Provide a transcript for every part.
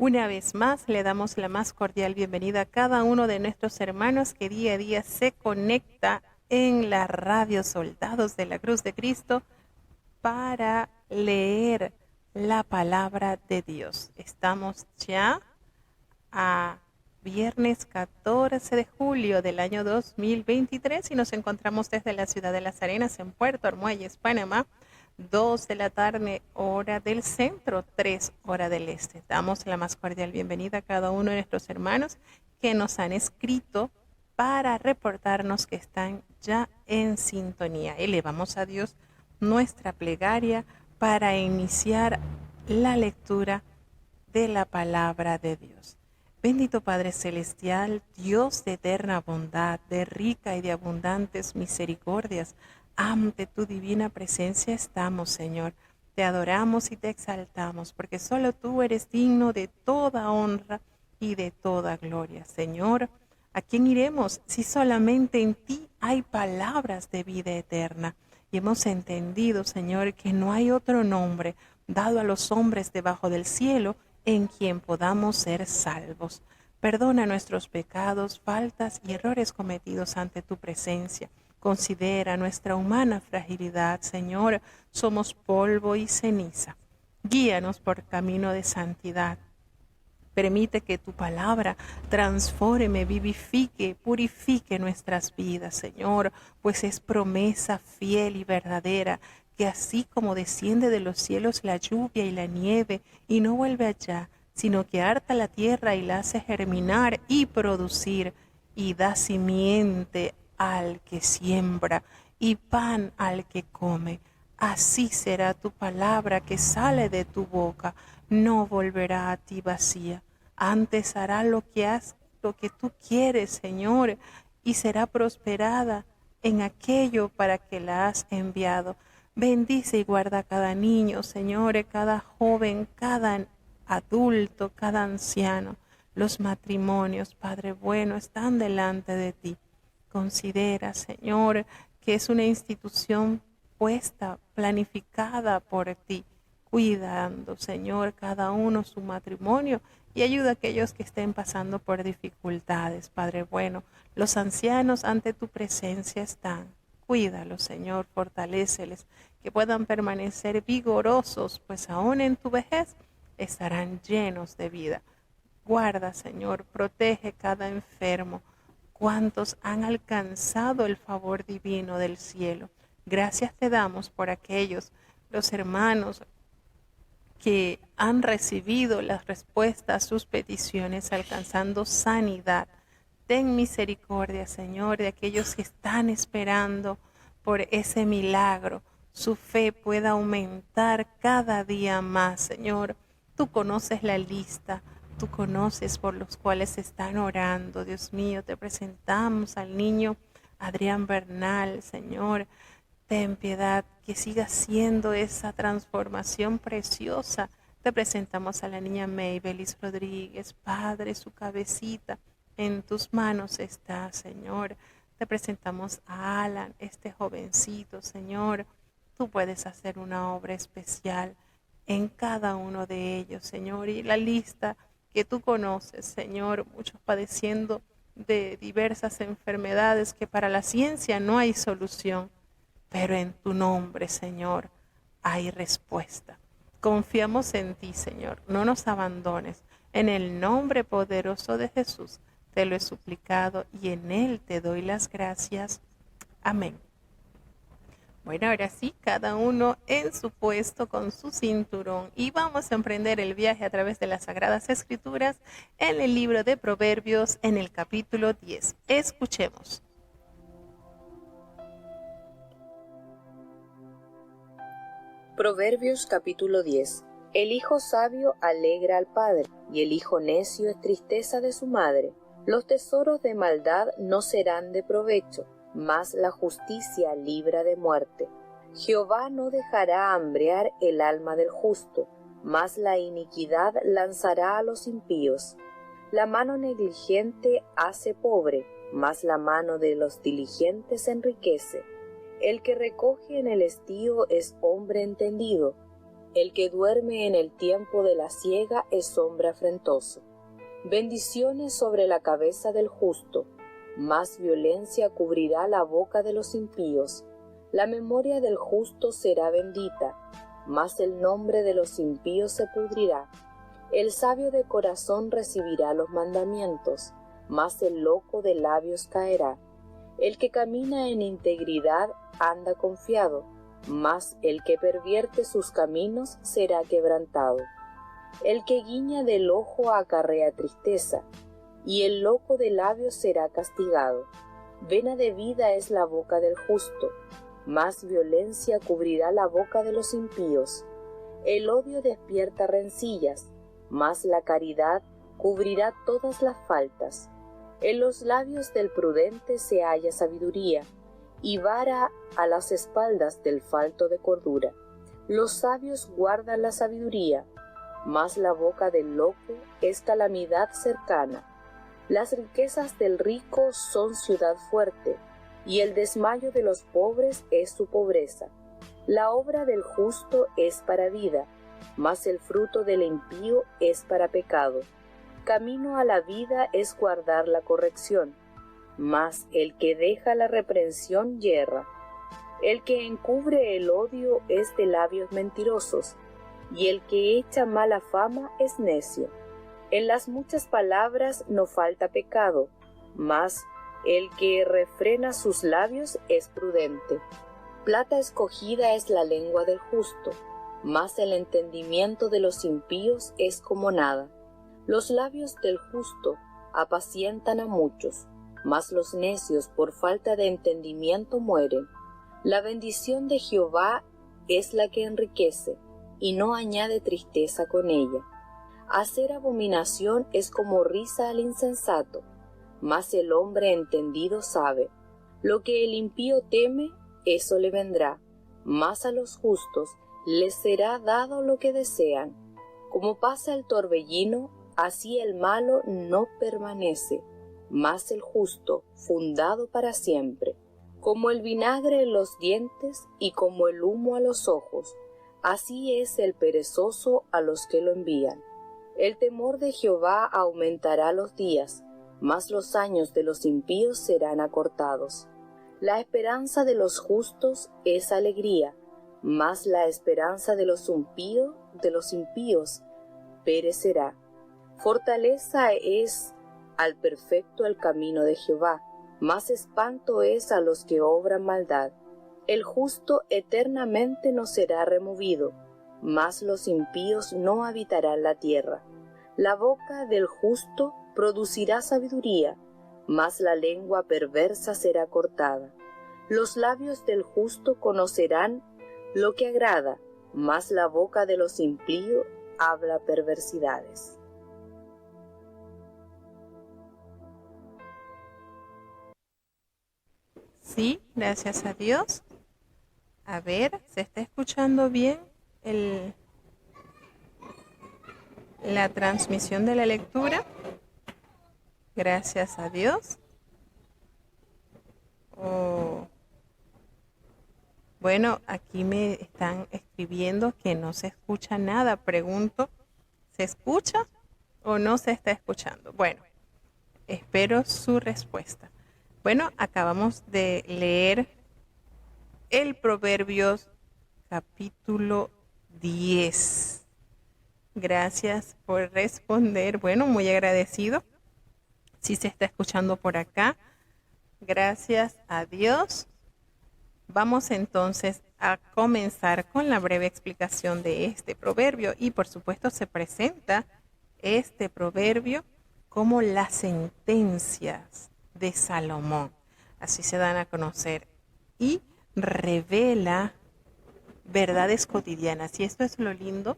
Una vez más, le damos la más cordial bienvenida a cada uno de nuestros hermanos que día a día se conecta en la radio Soldados de la Cruz de Cristo para leer la palabra de Dios. Estamos ya a viernes 14 de julio del año 2023 y nos encontramos desde la ciudad de Las Arenas en Puerto Armuelles, Panamá. 2 de la tarde, hora del centro, 3 hora del este. Damos la más cordial bienvenida a cada uno de nuestros hermanos que nos han escrito para reportarnos que están ya en sintonía. Elevamos a Dios nuestra plegaria para iniciar la lectura de la palabra de Dios. Bendito Padre Celestial, Dios de eterna bondad, de rica y de abundantes misericordias, ante tu divina presencia estamos, Señor. Te adoramos y te exaltamos, porque solo tú eres digno de toda honra y de toda gloria. Señor, ¿a quién iremos si solamente en ti hay palabras de vida eterna? Y hemos entendido, Señor, que no hay otro nombre dado a los hombres debajo del cielo en quien podamos ser salvos. Perdona nuestros pecados, faltas y errores cometidos ante tu presencia. Considera nuestra humana fragilidad, Señor. Somos polvo y ceniza. Guíanos por camino de santidad. Permite que tu palabra transforme, vivifique, purifique nuestras vidas, Señor, pues es promesa fiel y verdadera que así como desciende de los cielos la lluvia y la nieve y no vuelve allá, sino que harta la tierra y la hace germinar y producir y da simiente al que siembra y pan al que come. Así será tu palabra que sale de tu boca, no volverá a ti vacía. Antes hará lo que tú quieres, Señor, y será prosperada en aquello para que la has enviado. Bendice y guarda a cada niño, Señor, cada joven, cada adulto, cada anciano. Los matrimonios, Padre bueno, están delante de ti. Considera, Señor, que es una institución puesta, planificada por ti, cuidando, Señor, cada uno su matrimonio y ayuda a aquellos que estén pasando por dificultades, Padre bueno. Los ancianos ante tu presencia están. Cuídalos, Señor, fortaléceles, que puedan permanecer vigorosos, pues aún en tu vejez estarán llenos de vida. Guarda, Señor, protege cada enfermo. Cuantos han alcanzado el favor divino del cielo. Gracias te damos por aquellos, los hermanos que han recibido las respuestas a sus peticiones alcanzando sanidad. Ten misericordia, Señor, de aquellos que están esperando por ese milagro. Su fe pueda aumentar cada día más, Señor. Tú conoces la lista, tú conoces por los cuales están orando. Dios mío, te presentamos al niño Adrián Bernal, Señor. Ten piedad, que siga siendo esa transformación preciosa. Te presentamos a la niña Maybelis Rodríguez, Padre, su cabecita en tus manos está, Señor. Te presentamos a Alan, este jovencito, Señor. Tú puedes hacer una obra especial en cada uno de ellos, Señor. Y la lista que tú conoces, Señor, muchos padeciendo de diversas enfermedades que para la ciencia no hay solución. Pero en tu nombre, Señor, hay respuesta. Confiamos en ti, Señor. No nos abandones. En el nombre poderoso de Jesús te lo he suplicado y en él te doy las gracias. Amén. Bueno, ahora sí, cada uno en su puesto con su cinturón y vamos a emprender el viaje a través de las Sagradas Escrituras en el libro de Proverbios en el capítulo 10. Escuchemos. Proverbios capítulo 10. El hijo sabio alegra al padre, y el hijo necio es tristeza de su madre. Los tesoros de maldad no serán de provecho, mas la justicia libra de muerte. Jehová no dejará hambrear el alma del justo, mas la iniquidad lanzará a los impíos. La mano negligente hace pobre, mas la mano de los diligentes enriquece. El que recoge en el estío es hombre entendido, El que duerme en el tiempo de la siega es hombre afrentoso. Bendiciones sobre la cabeza del justo, más violencia cubrirá la boca de los impíos. La memoria del justo será bendita, mas el nombre de los impíos se pudrirá. El sabio de corazón recibirá los mandamientos, mas el loco de labios caerá. El que camina en integridad anda confiado, mas el que pervierte sus caminos será quebrantado. El que guiña del ojo acarrea tristeza, y el loco de labios será castigado. Vena de vida es la boca del justo, más violencia cubrirá la boca de los impíos. El odio despierta rencillas, mas la caridad cubrirá todas las faltas. En los labios del prudente se halla sabiduría, y vara a las espaldas del falto de cordura. Los sabios guardan la sabiduría, mas la boca del loco es calamidad cercana. Las riquezas del rico son ciudad fuerte, y el desmayo de los pobres es su pobreza. La obra del justo es para vida, mas el fruto del impío es para pecado. Camino a la vida es guardar la corrección, mas el que deja la reprensión yerra. El que encubre el odio es de labios mentirosos, y el que echa mala fama es necio. En las muchas palabras no falta pecado, mas el que refrena sus labios es prudente. Plata escogida es la lengua del justo, mas el entendimiento de los impíos es como nada. Los labios del justo apacientan a muchos, mas los necios por falta de entendimiento mueren. La bendición de Jehová es la que enriquece, y no añade tristeza con ella. Hacer abominación es como risa al insensato, mas el hombre entendido sabe. Lo que el impío teme, eso le vendrá, mas a los justos les será dado lo que desean. Como pasa el torbellino, así el malo no permanece, mas el justo, fundado para siempre. Como el vinagre en los dientes y como el humo a los ojos, así es el perezoso a los que lo envían. El temor de Jehová aumentará los días, mas los años de los impíos serán acortados. La esperanza de los justos es alegría, mas la esperanza de los impíos perecerá. Fortaleza es al perfecto el camino de Jehová, mas espanto es a los que obran maldad. El justo eternamente no será removido, mas los impíos no habitarán la tierra. La boca del justo producirá sabiduría, mas la lengua perversa será cortada. Los labios del justo conocerán lo que agrada, mas la boca de los impíos habla perversidades. Sí, gracias a Dios. A ver, ¿se está escuchando bien la transmisión de la lectura? Gracias a Dios. Bueno, aquí me están escribiendo que no se escucha nada. Pregunto, ¿se escucha o no se está escuchando? Bueno, espero su respuesta. Bueno, acabamos de leer el Proverbios capítulo 10. Gracias por responder. Bueno, muy agradecido. Si se está escuchando por acá, gracias a Dios. Vamos entonces a comenzar con la breve explicación de este proverbio y por supuesto se presenta este proverbio como las sentencias de Salomón. Así se dan a conocer y revela verdades cotidianas. Y esto es lo lindo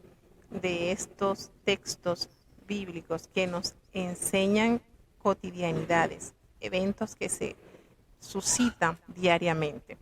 de estos textos bíblicos que nos enseñan cotidianidades, eventos que se suscitan diariamente.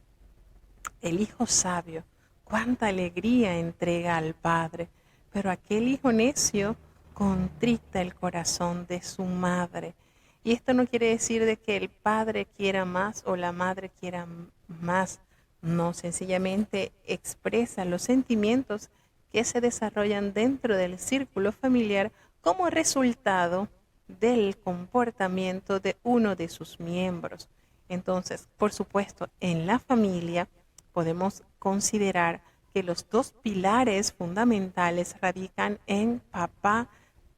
El hijo sabio, cuánta alegría entrega al padre, pero aquel hijo necio contrita el corazón de su madre. Y esto no quiere decir de que el padre quiera más o la madre quiera más. No, sencillamente expresa los sentimientos que se desarrollan dentro del círculo familiar como resultado del comportamiento de uno de sus miembros. Entonces, por supuesto, en la familia podemos considerar que los dos pilares fundamentales radican en papá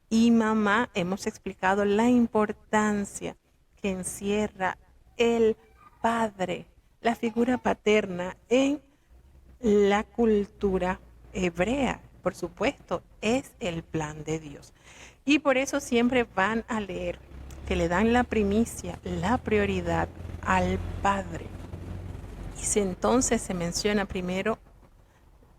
y mamá. Hemos explicado la importancia que encierra el padre, la figura paterna en la cultura hebrea. Por supuesto, es el plan de Dios. Y por eso siempre van a leer que le dan la primicia, la prioridad al padre. Y si entonces se menciona primero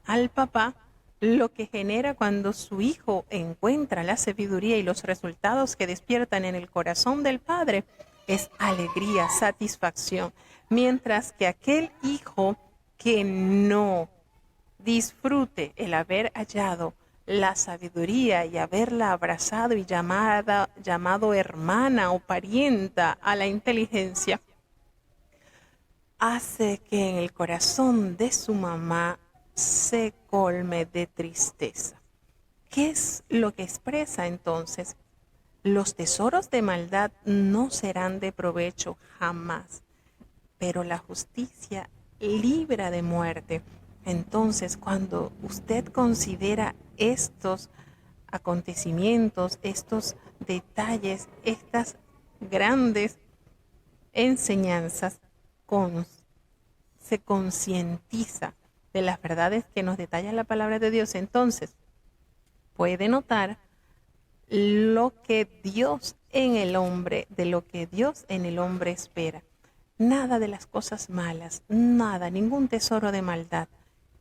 al papá, lo que genera cuando su hijo encuentra la sabiduría y los resultados que despiertan en el corazón del padre es alegría, satisfacción. Mientras que aquel hijo que no disfrute el haber hallado la sabiduría y haberla abrazado y llamado hermana o parienta a la inteligencia, hace que en el corazón de su mamá se colme de tristeza. ¿Qué es lo que expresa entonces? Los tesoros de maldad no serán de provecho jamás, pero la justicia libra de muerte. Entonces, cuando usted considera estos acontecimientos, estos detalles, estas grandes enseñanzas, se concientiza de las verdades que nos detalla la palabra de Dios, entonces puede notar lo que Dios en el hombre, de lo que Dios en el hombre espera. Nada de las cosas malas, nada, ningún tesoro de maldad,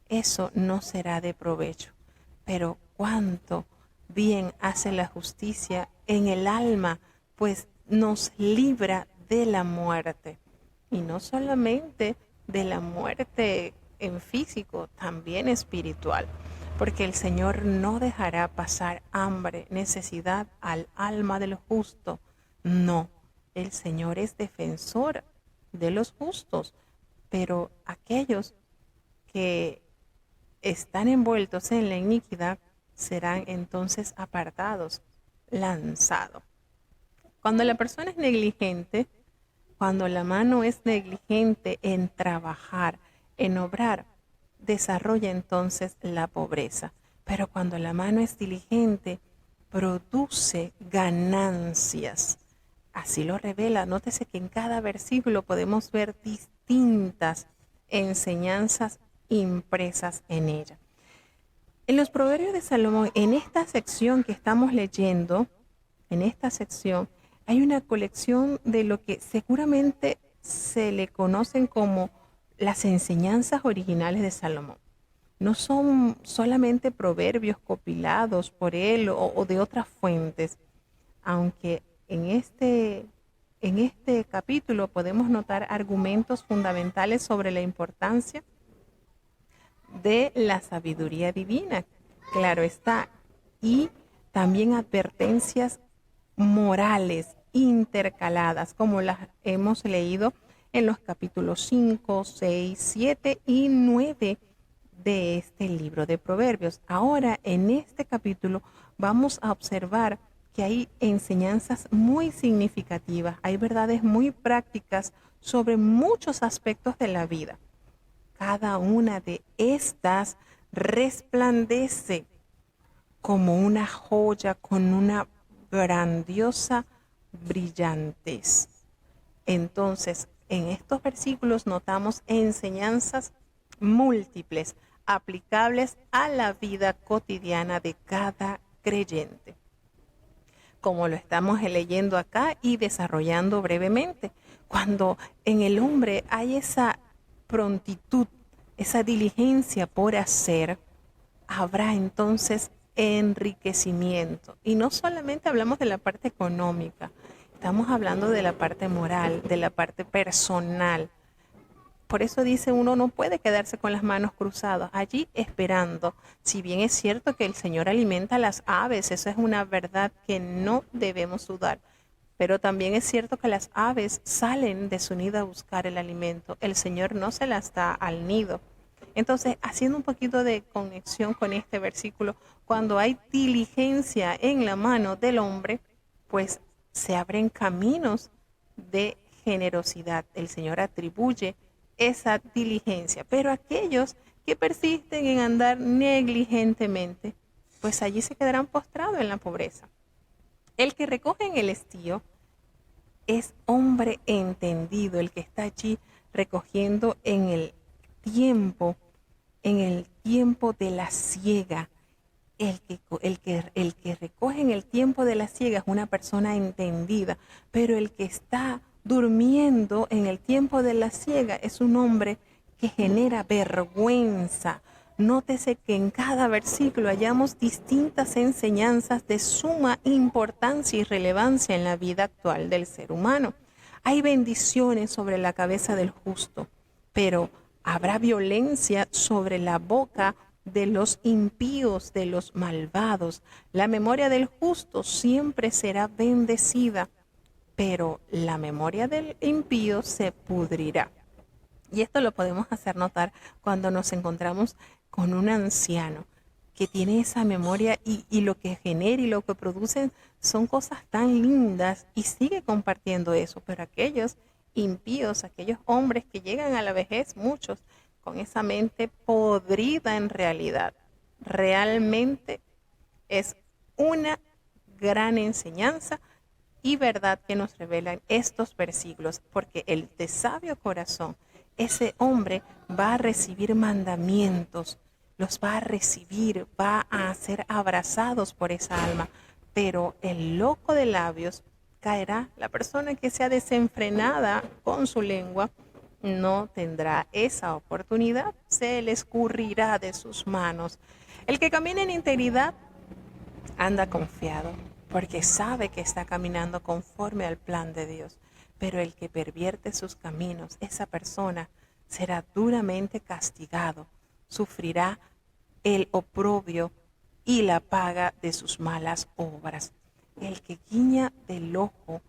eso no será de provecho. Pero cuánto bien hace la justicia en el alma, pues nos libra de la muerte. Y no solamente de la muerte en físico, también espiritual. Porque el Señor no dejará pasar hambre, necesidad al alma del justo. No, el Señor es defensor de los justos, pero aquellos que están envueltos en la iniquidad serán entonces apartados, lanzados. Cuando la persona es negligente, cuando la mano es negligente en trabajar, en obrar, desarrolla entonces la pobreza. Pero cuando la mano es diligente, produce ganancias. Así lo revela. Nótese que en cada versículo podemos ver distintas enseñanzas impresas en ella. En los Proverbios de Salomón, en esta sección que estamos leyendo, en esta sección, hay una colección de lo que seguramente se le conocen como las enseñanzas originales de Salomón. No son solamente proverbios copilados por él o de otras fuentes, aunque en este capítulo podemos notar argumentos fundamentales sobre la importancia de la sabiduría divina, claro está, y también advertencias morales intercaladas, como las hemos leído en los capítulos 5, 6, 7 y 9 de este libro de Proverbios. Ahora, en este capítulo, vamos a observar que hay enseñanzas muy significativas, hay verdades muy prácticas sobre muchos aspectos de la vida. Cada una de estas resplandece como una joya con una grandiosa brillantez. Entonces, en estos versículos notamos enseñanzas múltiples, aplicables a la vida cotidiana de cada creyente, como lo estamos leyendo acá y desarrollando brevemente. Cuando en el hombre hay esa prontitud, esa diligencia por hacer, habrá entonces enriquecimiento. Y no solamente hablamos de la parte económica, estamos hablando de la parte moral, de la parte personal. Por eso dice, uno no puede quedarse con las manos cruzadas allí esperando. Si bien es cierto que el Señor alimenta a las aves, eso es una verdad que no debemos dudar. Pero también es cierto que las aves salen de su nido a buscar el alimento. El Señor no se las da al nido. Entonces, haciendo un poquito de conexión con este versículo, cuando hay diligencia en la mano del hombre, pues se abren caminos de generosidad. El Señor atribuye esa diligencia, pero aquellos que persisten en andar negligentemente, pues allí se quedarán postrados en la pobreza. El que recoge en el estío es hombre entendido, el que está allí recogiendo en el tiempo de la siega. El que recoge en el tiempo de la siega es una persona entendida, pero el que está durmiendo en el tiempo de la siega es un hombre que genera vergüenza. Nótese que en cada versículo hallamos distintas enseñanzas de suma importancia y relevancia en la vida actual del ser humano. Hay bendiciones sobre la cabeza del justo, pero habrá violencia sobre la boca de los impíos, de los malvados. La memoria del justo siempre será bendecida, pero la memoria del impío se pudrirá. Y esto lo podemos hacer notar cuando nos encontramos con un anciano que tiene esa memoria y lo que genera y lo que producen son cosas tan lindas y sigue compartiendo eso. Pero aquellos impíos, aquellos hombres que llegan a la vejez, muchos con esa mente podrida en realidad, realmente es una gran enseñanza y verdad que nos revelan estos versículos, porque el de sabio corazón, ese hombre va a recibir mandamientos, los va a recibir, va a ser abrazados por esa alma, pero el loco de labios caerá. La persona que sea desenfrenada con su lengua no tendrá esa oportunidad, se le escurrirá de sus manos. El que camina en integridad anda confiado, porque sabe que está caminando conforme al plan de Dios. Pero el que pervierte sus caminos, esa persona será duramente castigado, sufrirá el oprobio y la paga de sus malas obras. El que guiña del ojo,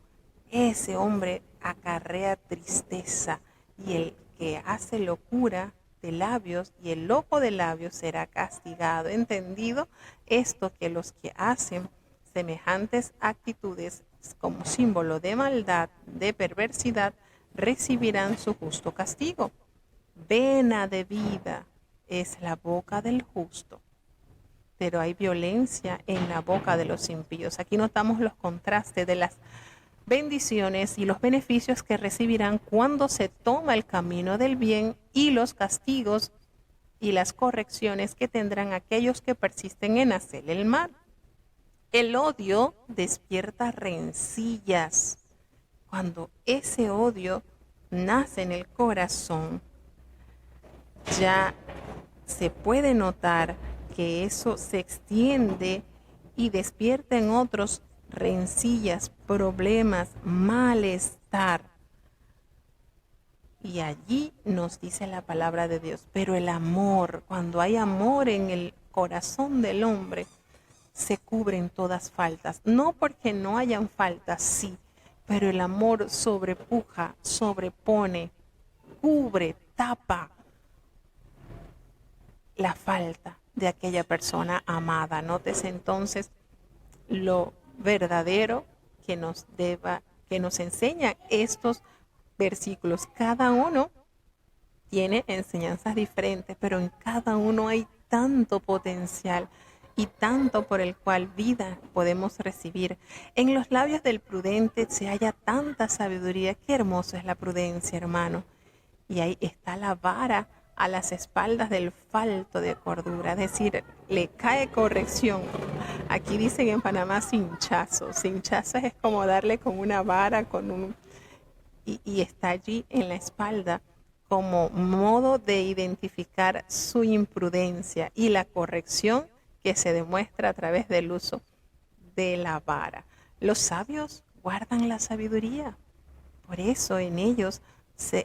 ese hombre acarrea tristeza, y el que hace locura de labios y el loco de labios será castigado. Entendido esto, que los que hacen semejantes actitudes como símbolo de maldad, de perversidad, recibirán su justo castigo. Vena de vida es la boca del justo, pero hay violencia en la boca de los impíos. Aquí notamos los contrastes de las bendiciones y los beneficios que recibirán cuando se toma el camino del bien y los castigos y las correcciones que tendrán aquellos que persisten en hacer el mal. El odio despierta rencillas. Cuando ese odio nace en el corazón, ya se puede notar que eso se extiende y despierta en otros rencillas, problemas, malestar. Y allí nos dice la palabra de Dios, pero el amor, cuando hay amor en el corazón del hombre, se cubren todas faltas. No porque no hayan faltas, sí, pero el amor sobrepuja, sobrepone, cubre, tapa la falta de aquella persona amada. Nótese entonces lo verdadero que nos enseña estos versículos. Cada uno tiene enseñanzas diferentes, pero en cada uno hay tanto potencial y tanto por el cual vida podemos recibir. En los labios del prudente se halla tanta sabiduría. Qué hermoso es la prudencia, hermano. Y ahí está la vara a las espaldas del falto de cordura, es decir, le cae corrección. Aquí dicen en Panamá cinchazo. Cinchazo es como darle con una vara, y está allí en la espalda como modo de identificar su imprudencia y la corrección que se demuestra a través del uso de la vara. Los sabios guardan la sabiduría, por eso en ellos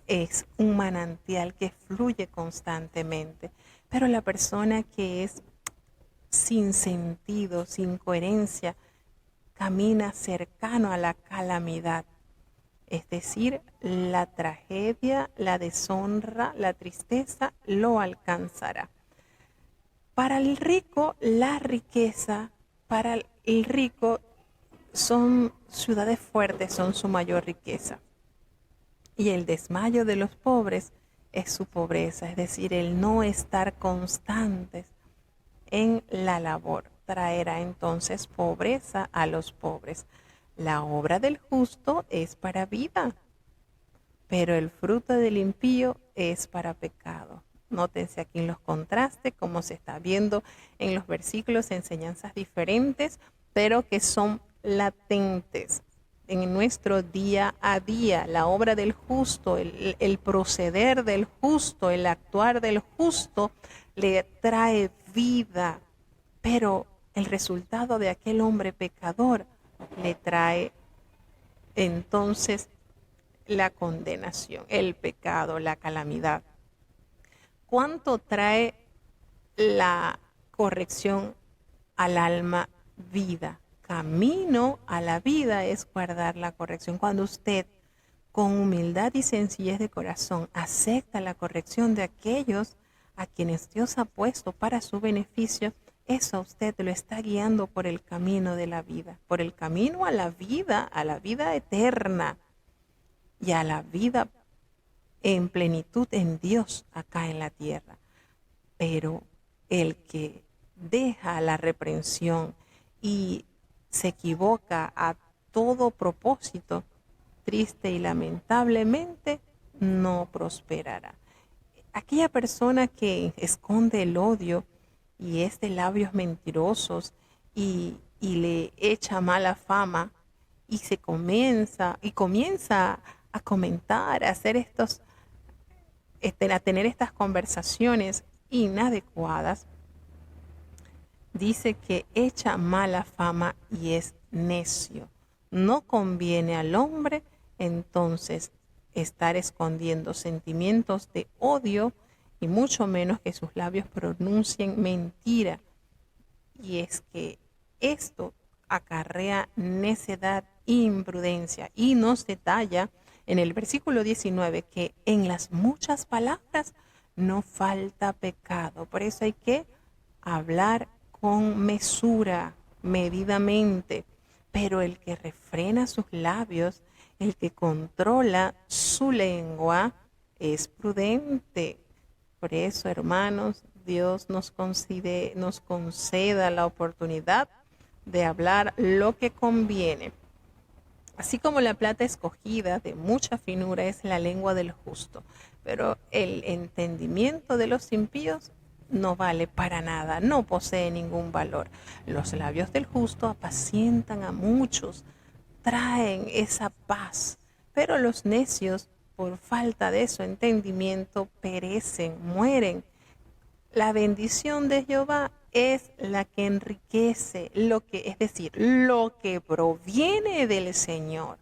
es un manantial que fluye constantemente. Pero la persona que es sin sentido, sin coherencia, camina cercano a la calamidad. Es decir, la tragedia, la deshonra, la tristeza lo alcanzará. Para el rico, la riqueza, para el rico son ciudades fuertes, son su mayor riqueza. Y el desmayo de los pobres es su pobreza, es decir, el no estar constantes en la labor traerá entonces pobreza a los pobres. La obra del justo es para vida, pero el fruto del impío es para pecado. Nótense aquí en los contrastes, como se está viendo en los versículos, enseñanzas diferentes, pero que son latentes en nuestro día a día. La obra del justo, el proceder del justo, el actuar del justo le trae vida, pero el resultado de aquel hombre pecador le trae entonces la condenación, el pecado, la calamidad. ¿Cuánto trae la corrección al alma? Vida. Camino a la vida es guardar la corrección. Cuando usted, con humildad y sencillez de corazón, acepta la corrección de aquellos a quienes Dios ha puesto para su beneficio, eso usted lo está guiando por el camino de la vida, por el camino a la vida eterna y a la vida en plenitud en Dios acá en la tierra. Pero el que deja la reprensión y se equivoca a todo propósito, triste y lamentablemente no prosperará. Aquella persona que esconde el odio y es de labios mentirosos y le echa mala fama y comienza a comentar, a hacer a tener estas conversaciones inadecuadas, dice que echa mala fama y es necio. No conviene al hombre entonces estar escondiendo sentimientos de odio y mucho menos que sus labios pronuncien mentira. Y es que esto acarrea necedad e imprudencia, y nos detalla en el versículo 19 que en las muchas palabras no falta pecado. Por eso hay que hablar con mesura, medidamente, pero el que refrena sus labios, el que controla su lengua, es prudente. Por eso, hermanos, Dios nos conceda la oportunidad de hablar lo que conviene. Así como la plata escogida de mucha finura es la lengua del justo, pero el entendimiento de los impíos no vale para nada, no posee ningún valor. Los labios del justo apacientan a muchos, traen esa paz, pero los necios, por falta de su entendimiento, perecen, mueren. La bendición de Jehová es la que enriquece, es decir, lo que proviene del Señor.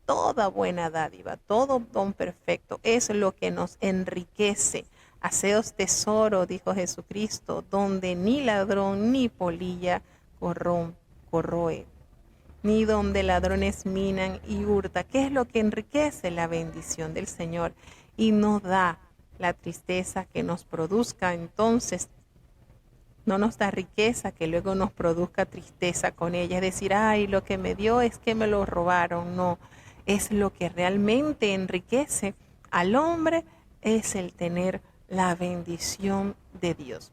Toda buena dádiva, todo don perfecto es lo que nos enriquece. Haceos tesoro, dijo Jesucristo, donde ni ladrón ni polilla corroe, ni donde ladrones minan y hurta. ¿Qué es lo que enriquece? La bendición del Señor, y no da la tristeza que nos produzca. Entonces no nos da riqueza que luego nos produzca tristeza con ella, es decir, ay, lo que me dio es que me lo robaron. No, es lo que realmente enriquece al hombre, es el tener la bendición de Dios.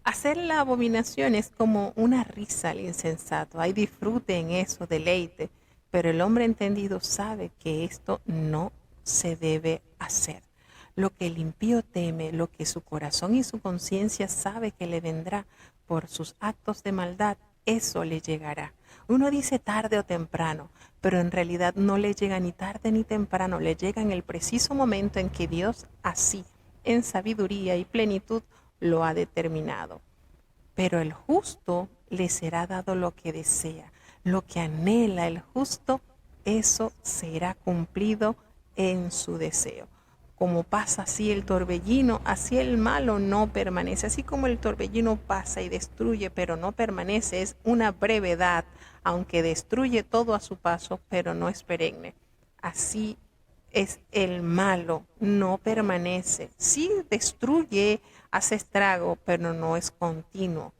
Hacer la abominación es como una risa al insensato. Hay disfrute en eso, deleite, pero el hombre entendido sabe que esto no se debe hacer. Lo que el impío teme, lo que su corazón y su conciencia sabe que le vendrá por sus actos de maldad, eso le llegará. Uno dice tarde o temprano, pero en realidad no le llega ni tarde ni temprano, le llega en el preciso momento en que Dios así, en sabiduría y plenitud, lo ha determinado. Pero el justo le será dado lo que desea, lo que anhela el justo, eso será cumplido en su deseo. Como pasa así el torbellino, así el malo no permanece. Así como el torbellino pasa y destruye, pero no permanece, es una brevedad, aunque destruye todo a su paso, pero no es perenne. Así es el malo, no permanece. Sí destruye, hace estrago, pero no es continuo.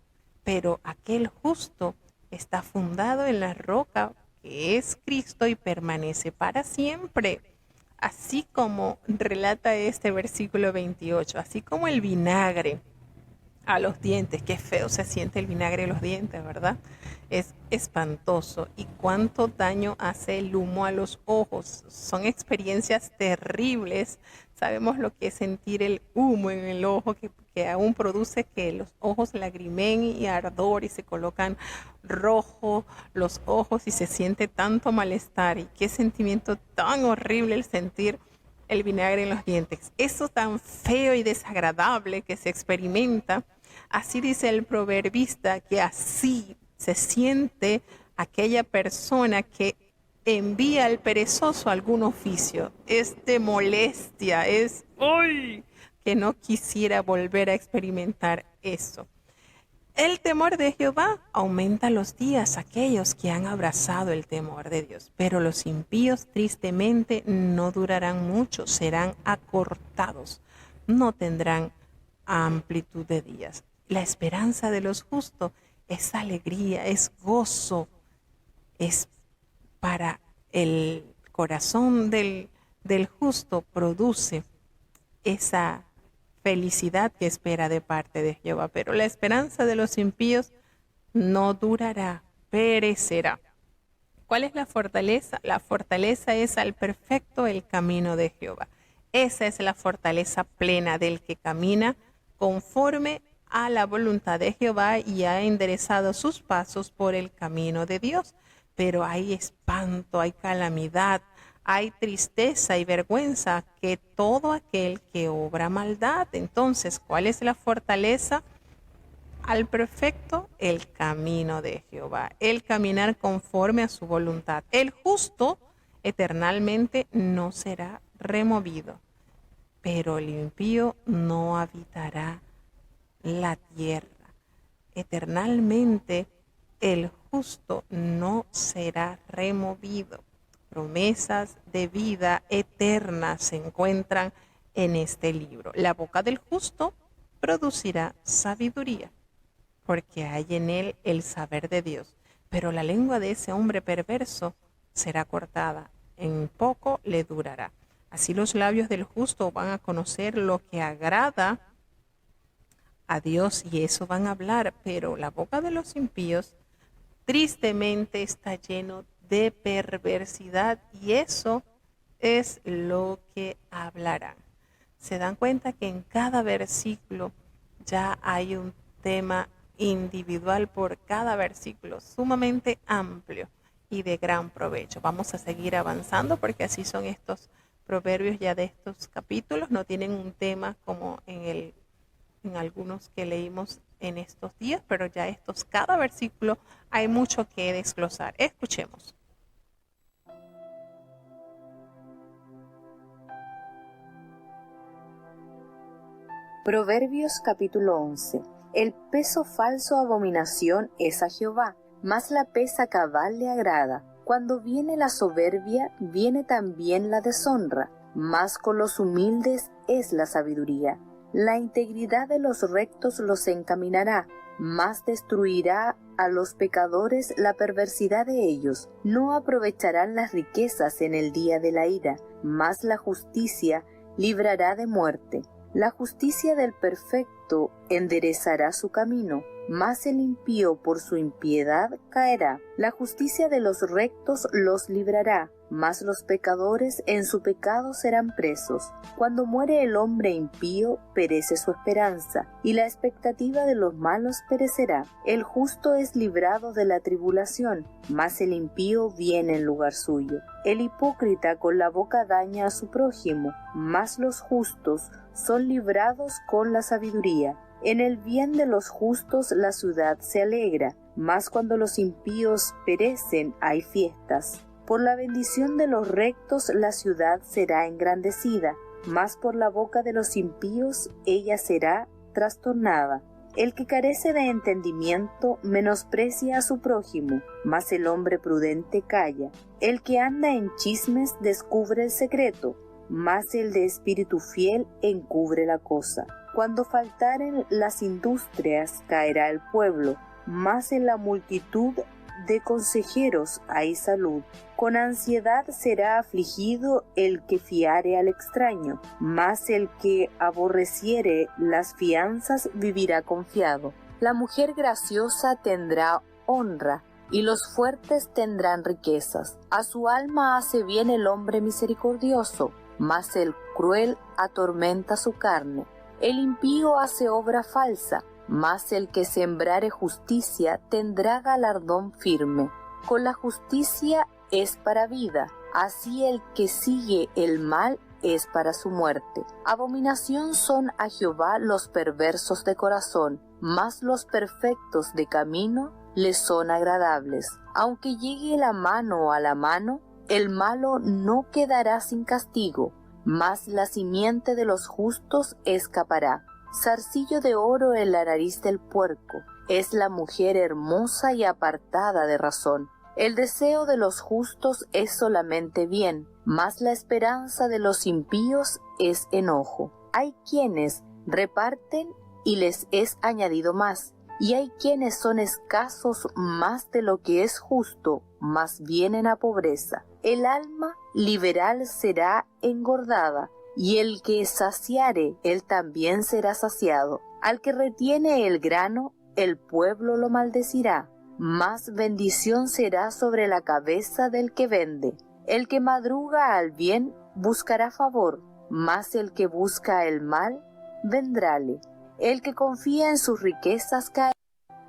Pero aquel justo está fundado en la roca que es Cristo y permanece para siempre. Así como relata este versículo 28, así como el vinagre a los dientes, qué feo se siente el vinagre en los dientes, ¿verdad? Es espantoso. Y cuánto daño hace el humo a los ojos. Son experiencias terribles. Sabemos lo que es sentir el humo en el ojo, que aún produce que los ojos lagrimen y ardor y se colocan rojo los ojos y se siente tanto malestar. Y qué sentimiento tan horrible el sentir el vinagre en los dientes. Eso tan feo y desagradable que se experimenta. Así dice el proverbista, que así se siente aquella persona que envía al perezoso algún oficio. Es de molestia, es ¡uy! Que no quisiera volver a experimentar eso. El temor de Jehová aumenta los días aquellos que han abrazado el temor de Dios, pero los impíos tristemente no durarán mucho, serán acortados, no tendrán amplitud de días. La esperanza de los justos es alegría, es gozo, es para el corazón del justo, produce esa felicidad que espera de parte de Jehová, pero la esperanza de los impíos no durará, perecerá. ¿Cuál es la fortaleza? La fortaleza es al perfecto el camino de Jehová. Esa es la fortaleza plena del que camina conforme a la voluntad de Jehová y ha enderezado sus pasos por el camino de Dios. Pero hay espanto, hay calamidad, hay tristeza y vergüenza que todo aquel que obra maldad. Entonces, ¿cuál es la fortaleza? Al perfecto, el camino de Jehová, el caminar conforme a su voluntad. El justo eternalmente no será removido, pero el impío no habitará la tierra. Eternalmente el justo no será removido. Promesas de vida eterna se encuentran en este libro. La boca del justo producirá sabiduría, porque hay en él el saber de Dios. Pero la lengua de ese hombre perverso será cortada, en poco le durará. Así los labios del justo van a conocer lo que agrada a Dios y eso van a hablar, pero la boca de los impíos tristemente está lleno de perversidad y eso es lo que hablarán. Se dan cuenta que en cada versículo ya hay un tema individual por cada versículo, sumamente amplio y de gran provecho. Vamos a seguir avanzando porque así son estos proverbios ya de estos capítulos, no tienen un tema como en algunos que leímos en estos días, pero ya cada versículo hay mucho que desglosar. Escuchemos. Proverbios capítulo 11. El peso falso abominación es a Jehová, mas la pesa cabal le agrada. Cuando viene la soberbia, viene también la deshonra, mas con los humildes es la sabiduría. La integridad de los rectos los encaminará, mas destruirá a los pecadores la perversidad de ellos. No aprovecharán las riquezas en el día de la ira, mas la justicia librará de muerte. La justicia del perfecto enderezará su camino, mas el impío por su impiedad caerá. La justicia de los rectos los librará, mas los pecadores en su pecado serán presos. Cuando muere el hombre impío, perece su esperanza, y la expectativa de los malos perecerá. El justo es librado de la tribulación, mas el impío viene en lugar suyo. El hipócrita con la boca daña a su prójimo, mas los justos son librados con la sabiduría. En el bien de los justos la ciudad se alegra, mas cuando los impíos perecen hay fiestas. Por la bendición de los rectos la ciudad será engrandecida, mas por la boca de los impíos ella será trastornada. El que carece de entendimiento menosprecia a su prójimo, mas el hombre prudente calla. El que anda en chismes descubre el secreto, mas el de espíritu fiel encubre la cosa. Cuando faltaren las industrias caerá el pueblo, mas en la multitud de consejeros hay salud. Con ansiedad será afligido el que fiare al extraño, mas el que aborreciere las fianzas vivirá confiado. La mujer graciosa tendrá honra, y los fuertes tendrán riquezas. A su alma hace bien el hombre misericordioso, mas el cruel atormenta su carne. El impío hace obra falsa, mas el que sembrare justicia tendrá galardón firme. Con la justicia es para vida, así el que sigue el mal es para su muerte. Abominación son a Jehová los perversos de corazón, mas los perfectos de camino les son agradables. Aunque llegue la mano a la mano, el malo no quedará sin castigo, mas la simiente de los justos escapará. Zarcillo de oro en la nariz del puerco, es la mujer hermosa y apartada de razón. El deseo de los justos es solamente bien, mas la esperanza de los impíos es enojo. Hay quienes reparten y les es añadido más, y hay quienes son escasos más de lo que es justo, mas vienen a pobreza. El alma liberal será engordada, y el que saciare, él también será saciado. Al que retiene el grano, el pueblo lo maldecirá, mas bendición será sobre la cabeza del que vende. El que madruga al bien buscará favor, mas el que busca el mal vendrále. El que confía en sus riquezas caerá,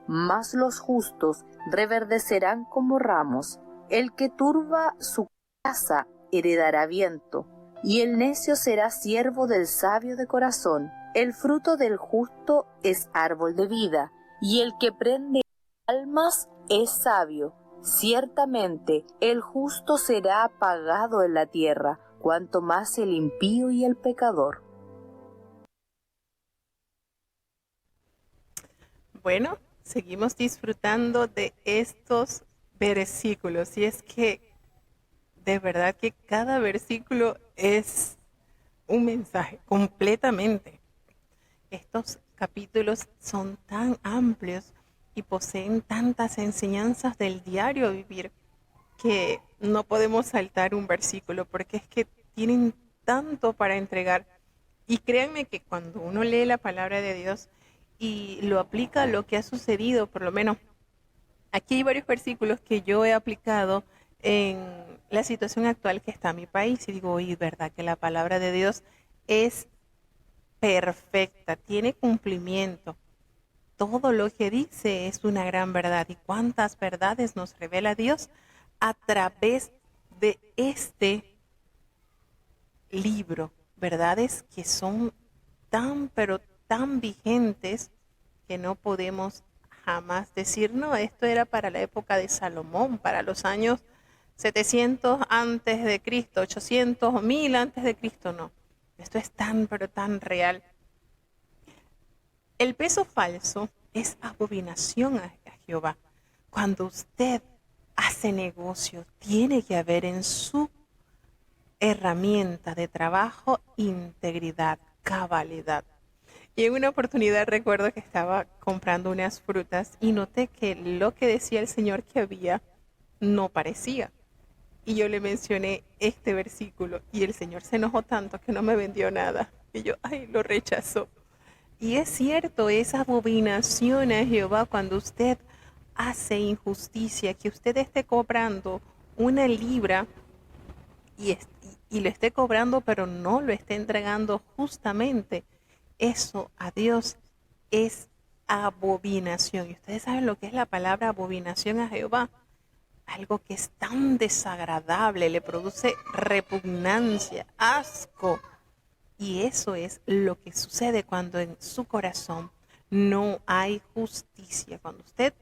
mas los justos reverdecerán como ramos. El que turba su casa heredará viento, y el necio será siervo del sabio de corazón. El fruto del justo es árbol de vida, y el que prende almas es sabio. Ciertamente el justo será apagado en la tierra, cuanto más el impío y el pecador. Bueno, seguimos disfrutando de estos versículos, y es que de verdad que cada versículo es un mensaje completamente. Estos capítulos son tan amplios y poseen tantas enseñanzas del diario vivir que no podemos saltar un versículo porque es que tienen tanto para entregar. Y créanme que cuando uno lee la palabra de Dios y lo aplica a lo que ha sucedido, por lo menos aquí hay varios versículos que yo he aplicado en la situación actual que está mi país y digo, oye, verdad que la palabra de Dios es perfecta, tiene cumplimiento. Todo lo que dice es una gran verdad. ¿Y cuántas verdades nos revela Dios a través de este libro? Verdades que son tan, pero tan vigentes que no podemos jamás decir, no, esto era para la época de Salomón, para los años 700 antes de Cristo, 800 o 1000 antes de Cristo, no. Esto es tan, pero tan real. El peso falso es abominación a Jehová. Cuando usted hace negocio, tiene que haber en su herramienta de trabajo integridad, cabalidad. Y en una oportunidad recuerdo que estaba comprando unas frutas y noté que lo que decía el Señor que había no parecía. Y yo le mencioné este versículo y el Señor se enojó tanto que no me vendió nada. Y yo, ay, lo rechazó. Y es cierto, esa abominación a Jehová cuando usted hace injusticia, que usted esté cobrando una libra y lo esté cobrando, pero no lo esté entregando justamente. Eso a Dios es abominación. Y ustedes saben lo que es la palabra abominación a Jehová. Algo que es tan desagradable, le produce repugnancia, asco. Y eso es lo que sucede cuando en su corazón no hay justicia. Cuando usted,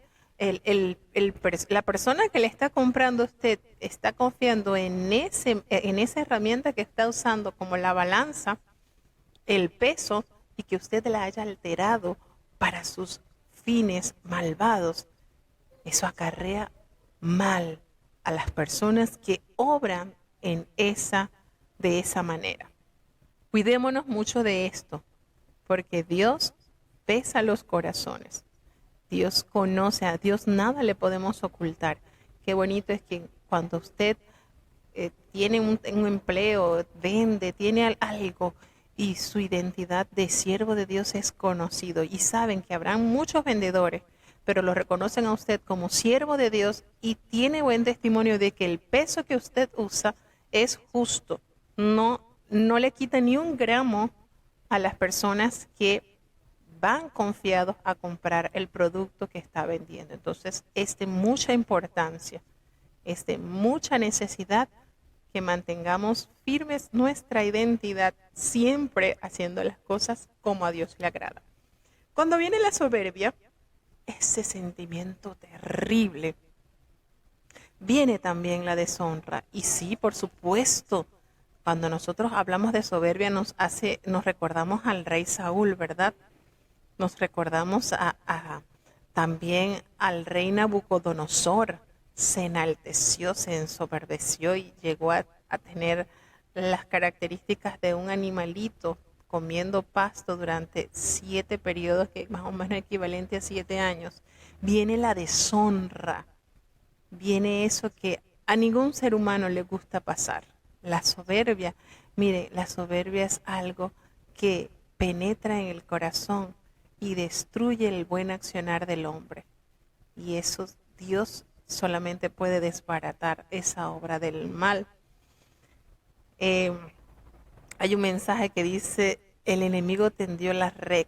la persona que le está comprando a usted está confiando en esa herramienta que está usando como la balanza, el peso, y que usted la haya alterado para sus fines malvados, eso acarrea mal a las personas que obran de esa manera. Cuidémonos mucho de esto, porque Dios pesa los corazones. Dios conoce, a Dios nada le podemos ocultar. Qué bonito es que cuando usted tiene un empleo, vende, tiene algo y su identidad de siervo de Dios es conocido y saben que habrán muchos vendedores, pero lo reconocen a usted como siervo de Dios y tiene buen testimonio de que el peso que usted usa es justo. No le quita ni un gramo a las personas que van confiados a comprar el producto que está vendiendo. Entonces, es de mucha importancia, es de mucha necesidad que mantengamos firmes nuestra identidad, siempre haciendo las cosas como a Dios le agrada. Cuando viene la soberbia, ese sentimiento terrible, viene también la deshonra. Y sí, por supuesto, cuando nosotros hablamos de soberbia nos recordamos al rey Saúl, ¿verdad? Nos recordamos también al rey Nabucodonosor. Se enalteció, se ensoberbeció y llegó a tener las características de un animalito comiendo pasto durante 7 periodos, que más o menos equivalente a 7 años. Viene la deshonra, viene eso que a ningún ser humano le gusta pasar. La soberbia, mire, la soberbia es algo que penetra en el corazón y destruye el buen accionar del hombre. Y eso Dios solamente puede desbaratar esa obra del mal. Hay un mensaje que dice, el enemigo tendió la red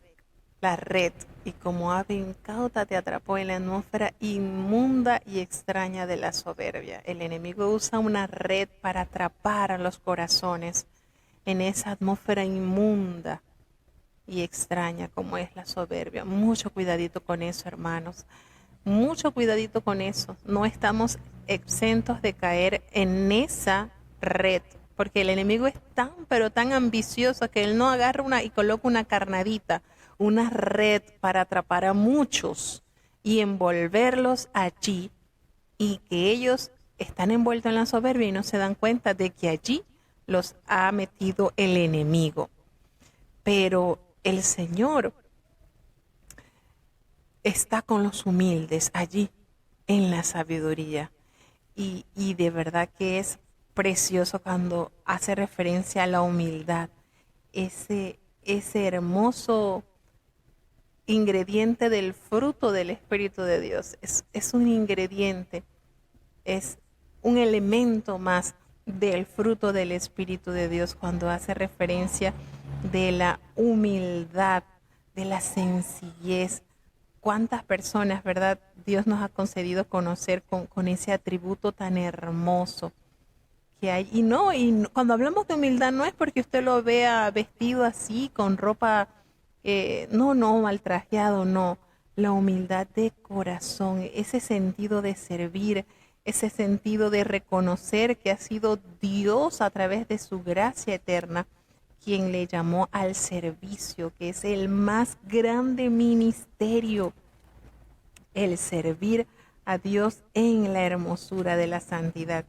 y como ave incauta te atrapó en la atmósfera inmunda y extraña de la soberbia. El enemigo usa una red para atrapar a los corazones en esa atmósfera inmunda y extraña como es la soberbia. Mucho cuidadito con eso, hermanos. Mucho cuidadito con eso. No estamos exentos de caer en esa red, porque el enemigo es tan, pero tan ambicioso que él no agarra y coloca una carnadita, una red para atrapar a muchos y envolverlos allí, y que ellos están envueltos en la soberbia y no se dan cuenta de que allí los ha metido el enemigo. Pero el Señor está con los humildes allí en la sabiduría. Y de verdad que es precioso cuando hace referencia a la humildad, ese hermoso ingrediente del fruto del Espíritu de Dios. Es un ingrediente, es un elemento más del fruto del Espíritu de Dios cuando hace referencia de la humildad, de la sencillez. ¿Cuántas personas, verdad, Dios nos ha concedido conocer con ese atributo tan hermoso que hay? Y cuando hablamos de humildad no es porque usted lo vea vestido así, con ropa, mal trajeado, no. La humildad de corazón, ese sentido de servir, ese sentido de reconocer que ha sido Dios a través de su gracia eterna quien le llamó al servicio, que es el más grande ministerio, el servir a Dios en la hermosura de la santidad.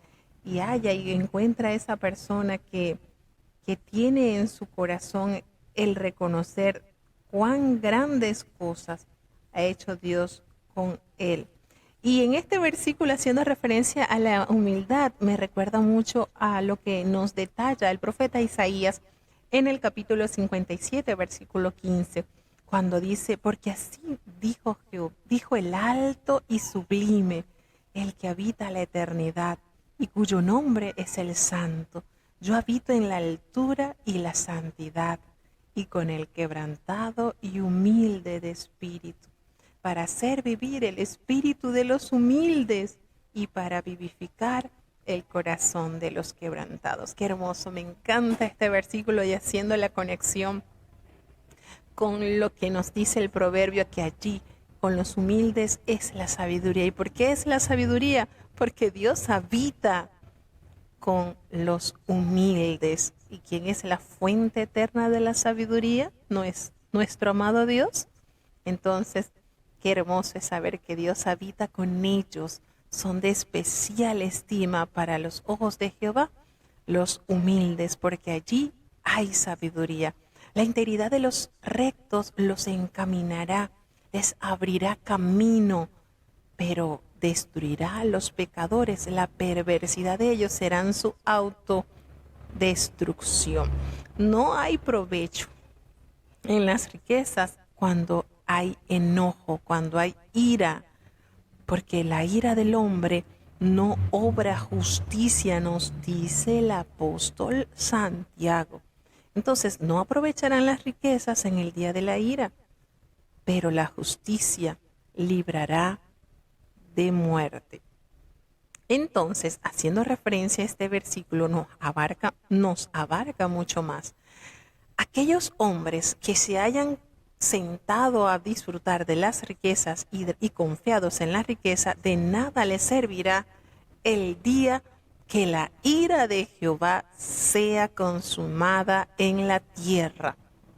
Y encuentra a esa persona que tiene en su corazón el reconocer cuán grandes cosas ha hecho Dios con él. Y en este versículo, haciendo referencia a la humildad, me recuerda mucho a lo que nos detalla el profeta Isaías en el capítulo 57, versículo 15, cuando dice, porque así dijo el alto y sublime, el que habita la eternidad y cuyo nombre es el Santo. Yo habito en la altura y la santidad y con el quebrantado y humilde de espíritu, para hacer vivir el espíritu de los humildes y para vivificar el corazón de los quebrantados. Qué hermoso, me encanta este versículo y haciendo la conexión con lo que nos dice el proverbio, que allí con los humildes es la sabiduría. ¿Y por qué es la sabiduría? Porque Dios habita con los humildes. ¿Y quién es la fuente eterna de la sabiduría? ¿No es nuestro amado Dios? Entonces, qué hermoso es saber que Dios habita con ellos. Son de especial estima para los ojos de Jehová, los humildes, porque allí hay sabiduría. La integridad de los rectos los encaminará, les abrirá camino, pero destruirá a los pecadores. La perversidad de ellos serán su autodestrucción. No hay provecho en las riquezas cuando hay enojo, cuando hay ira, porque la ira del hombre no obra justicia, nos dice el apóstol Santiago. Entonces, no aprovecharán las riquezas en el día de la ira, pero la justicia librará de muerte. Entonces, haciendo referencia a este versículo, nos abarca mucho más. Aquellos hombres que se hayan sentado a disfrutar de las riquezas y confiados en la riqueza, de nada les servirá el día que la ira de Jehová sea consumada en la tierra.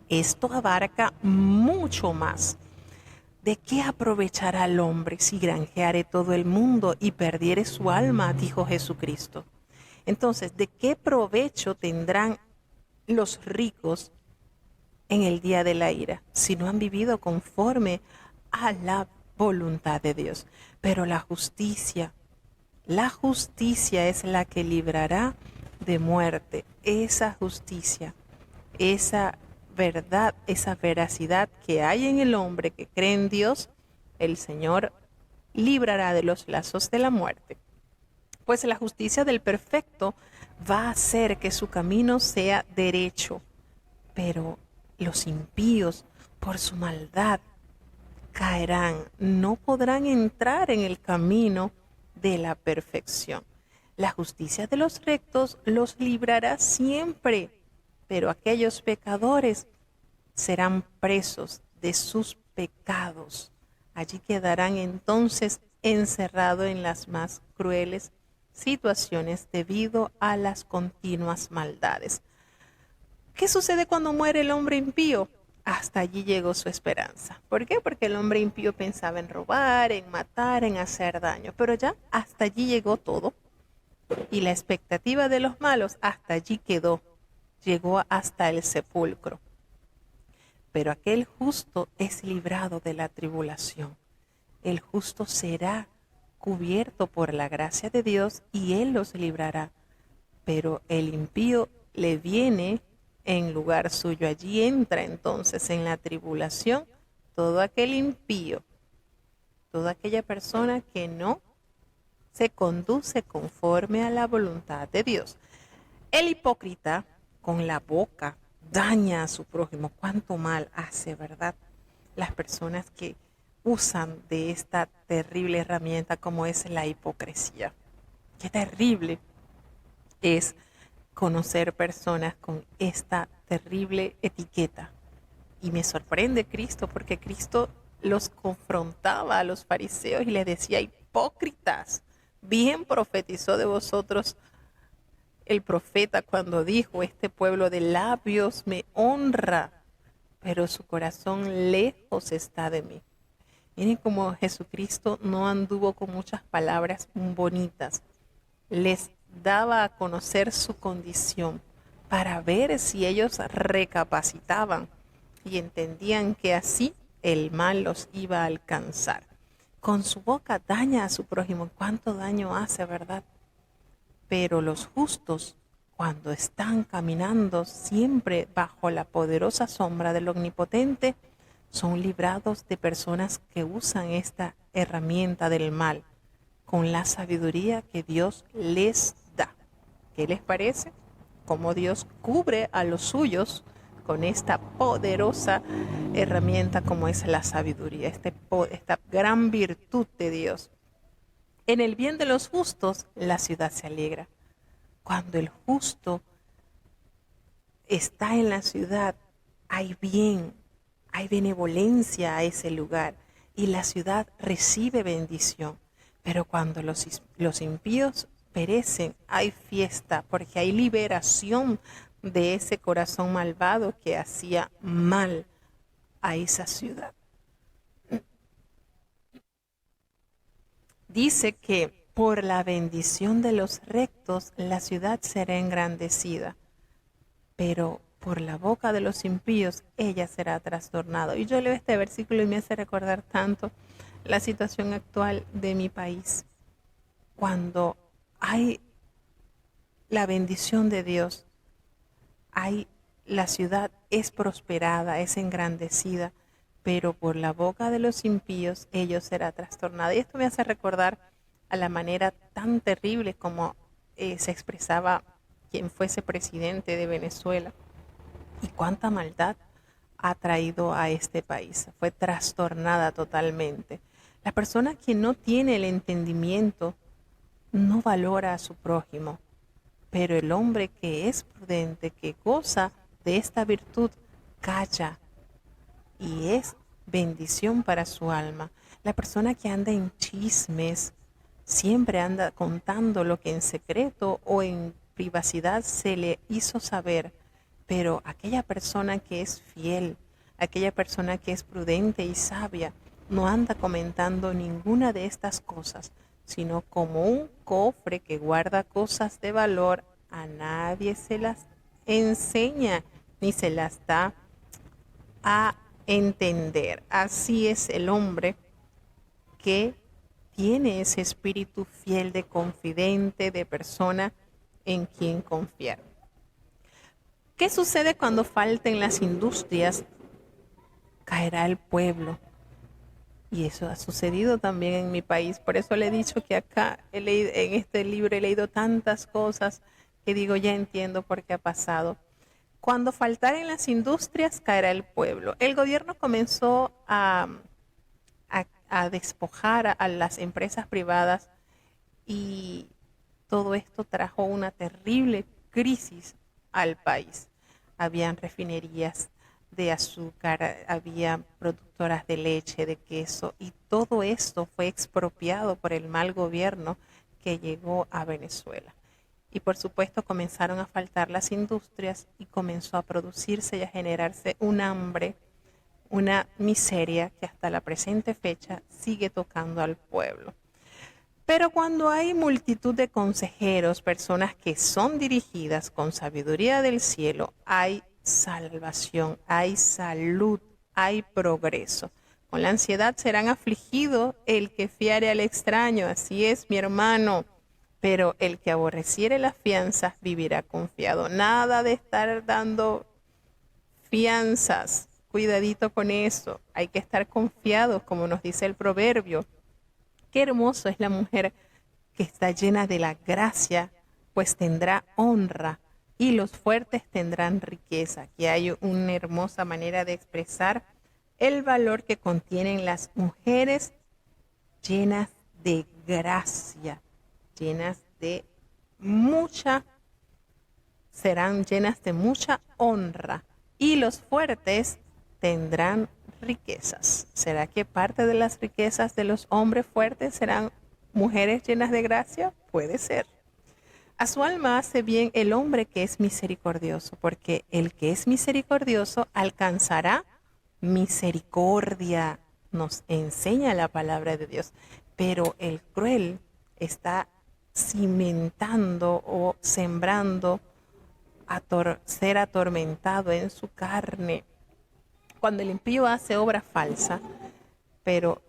Esto abarca mucho más. ¿De qué aprovechará el hombre si granjeare todo el mundo y perdiere su alma? Dijo Jesucristo. Entonces, ¿de qué provecho tendrán los ricos en el día de la ira si no han vivido conforme a la voluntad de Dios? Pero la justicia es la que librará de muerte. Esa justicia, esa verdad, esa veracidad que hay en el hombre que cree en Dios, el Señor librará de los lazos de la muerte. Pues la justicia del perfecto va a hacer que su camino sea derecho, pero los impíos, por su maldad, caerán, no podrán entrar en el camino de la perfección. La justicia de los rectos los librará siempre, pero aquellos pecadores serán presos de sus pecados. Allí quedarán entonces encerrados en las más crueles situaciones debido a las continuas maldades. ¿Qué sucede cuando muere el hombre impío? Hasta allí llegó su esperanza. ¿Por qué? Porque el hombre impío pensaba en robar, en matar, en hacer daño, pero ya hasta allí llegó todo. Y la expectativa de los malos hasta allí quedó, llegó hasta el sepulcro. Pero aquel justo es librado de la tribulación. El justo será cubierto por la gracia de Dios y Él los librará. Pero el impío le viene en lugar suyo. Allí entra entonces en la tribulación todo aquel impío, toda aquella persona que no se conduce conforme a la voluntad de Dios. El hipócrita con la boca daña a su prójimo. Cuánto mal hace, ¿verdad? Las personas que usan de esta terrible herramienta como es la hipocresía. Qué terrible es conocer personas con esta terrible etiqueta. Y me sorprende Cristo, porque Cristo los confrontaba a los fariseos y les decía: hipócritas, bien profetizó de vosotros el profeta cuando dijo: este pueblo de labios me honra, pero su corazón lejos está de mí. Miren cómo Jesucristo no anduvo con muchas palabras bonitas. Les daba a conocer su condición para ver si ellos recapacitaban y entendían que así el mal los iba a alcanzar. Con su boca daña a su prójimo. ¿Cuánto daño hace, verdad? Pero los justos, cuando están caminando siempre bajo la poderosa sombra del Omnipotente, son librados de personas que usan esta herramienta del mal con la sabiduría que Dios les da. ¿Qué les parece? Cómo Dios cubre a los suyos con esta poderosa herramienta como es la sabiduría, esta gran virtud de Dios. En el bien de los justos, la ciudad se alegra. Cuando el justo está en la ciudad, hay bien, hay benevolencia a ese lugar y la ciudad recibe bendición. Pero cuando los impíos perecen, hay fiesta, porque hay liberación de ese corazón malvado que hacía mal a esa ciudad. Dice que por la bendición de los rectos la ciudad será engrandecida, pero por la boca de los impíos ella será trastornada. Y yo leo este versículo y me hace recordar tanto la situación actual de mi país. Cuando hay la bendición de Dios, la ciudad es prosperada, es engrandecida, pero por la boca de los impíos ellos será trastornada. Y esto me hace recordar a la manera tan terrible como se expresaba quien fuese presidente de Venezuela y cuánta maldad ha traído a este país. Fue trastornada totalmente. La persona que no tiene el entendimiento no valora a su prójimo, pero el hombre que es prudente, que goza de esta virtud, calla y es bendición para su alma. La persona que anda en chismes, siempre anda contando lo que en secreto o en privacidad se le hizo saber, pero aquella persona que es fiel, aquella persona que es prudente y sabia, no anda comentando ninguna de estas cosas, sino como un cofre que guarda cosas de valor, a nadie se las enseña ni se las da a entender. Así es el hombre que tiene ese espíritu fiel de confidente, de persona en quien confiar. ¿Qué sucede cuando falten las industrias? Caerá el pueblo. Y eso ha sucedido también en mi país. Por eso le he dicho que acá en este libro he leído tantas cosas que digo, ya entiendo por qué ha pasado. Cuando faltaren las industrias, caerá el pueblo. El gobierno comenzó a despojar a las empresas privadas y todo esto trajo una terrible crisis al país. Habían refinerías de azúcar, había productoras de leche, de queso, y todo esto fue expropiado por el mal gobierno que llegó a Venezuela. Y por supuesto comenzaron a faltar las industrias y comenzó a producirse y a generarse un hambre, una miseria que hasta la presente fecha sigue tocando al pueblo. Pero cuando hay multitud de consejeros, personas que son dirigidas con sabiduría del cielo, hay salvación, hay salud, hay progreso. Con la ansiedad serán afligidos el que fiare al extraño, así es, mi hermano. Pero el que aborreciere las fianzas vivirá confiado. Nada de estar dando fianzas, cuidadito con eso. Hay que estar confiados, como nos dice el proverbio. Qué hermoso es la mujer que está llena de la gracia, pues tendrá honra y los fuertes tendrán riqueza. Aquí hay una hermosa manera de expresar el valor que contienen las mujeres llenas de gracia, llenas de serán llenas de mucha honra y los fuertes tendrán riquezas. ¿Será que parte de las riquezas de los hombres fuertes serán mujeres llenas de gracia? Puede ser. A su alma hace bien el hombre que es misericordioso, porque el que es misericordioso alcanzará misericordia. Nos enseña la palabra de Dios. Pero el cruel está cimentando o sembrando ser atormentado en su carne. Cuando el impío hace obra falsa, pero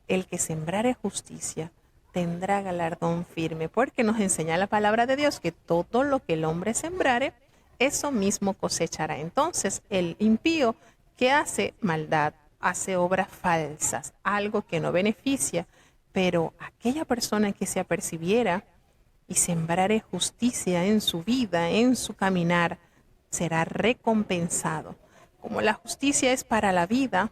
el que sembrare justicia tendrá galardón firme, porque nos enseña la palabra de Dios que todo lo que el hombre sembrare, eso mismo cosechará. Entonces, el impío que hace maldad, hace obras falsas, algo que no beneficia, pero aquella persona que se apercibiera y sembrare justicia en su vida, en su caminar, será recompensado. Como la justicia es para la vida,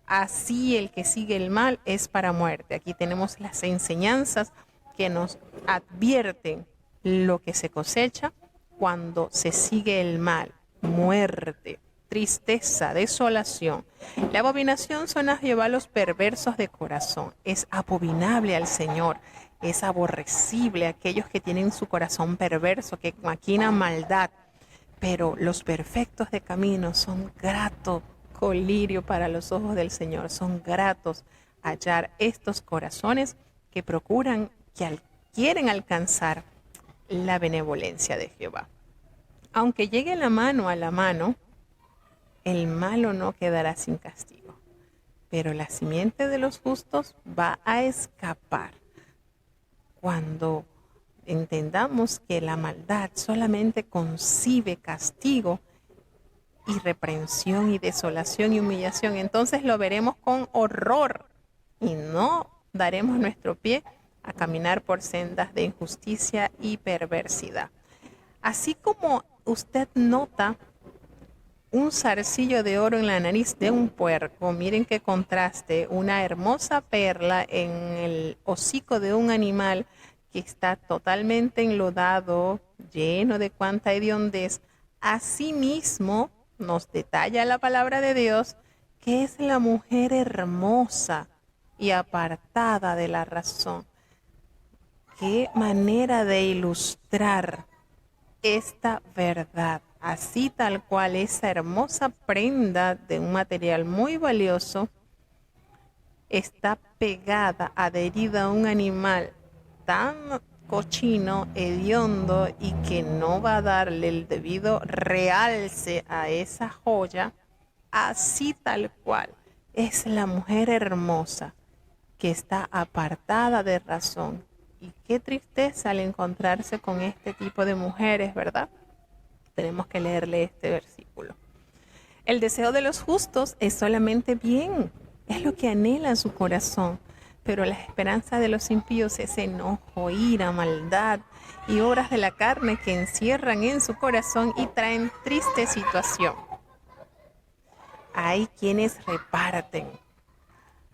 así el que sigue el mal es para muerte. Aquí tenemos las enseñanzas que nos advierten lo que se cosecha cuando se sigue el mal: muerte, tristeza, desolación. La abominación son a Jehová los perversos de corazón. Es abominable al Señor, es aborrecible a aquellos que tienen su corazón perverso, que maquinan maldad. Pero los perfectos de camino son grato colirio para los ojos del Señor, son gratos hallar estos corazones que quieren alcanzar la benevolencia de Jehová. Aunque llegue la mano a la mano, el malo no quedará sin castigo, pero la simiente de los justos va a escapar. Cuando entendamos que la maldad solamente concibe castigo y reprensión y desolación y humillación, entonces lo veremos con horror y no daremos nuestro pie a caminar por sendas de injusticia y perversidad. Así como usted nota un zarcillo de oro en la nariz de un puerco, miren qué contraste, una hermosa perla en el hocico de un animal que está totalmente enlodado, lleno de cuanta hediondez. Asimismo, nos detalla la palabra de Dios que es la mujer hermosa y apartada de la razón. Qué manera de ilustrar esta verdad. Así tal cual esa hermosa prenda de un material muy valioso está pegada, adherida a un animal tan cochino, hediondo y que no va a darle el debido realce a esa joya. Así tal cual es la mujer hermosa que está apartada de razón. Y qué tristeza al encontrarse con este tipo de mujeres, ¿verdad? Tenemos que leerle este versículo. El deseo de los justos es solamente bien, es lo que anhela su corazón, pero la esperanza de los impíos es enojo, ira, maldad y obras de la carne que encierran en su corazón y traen triste situación. Hay quienes reparten,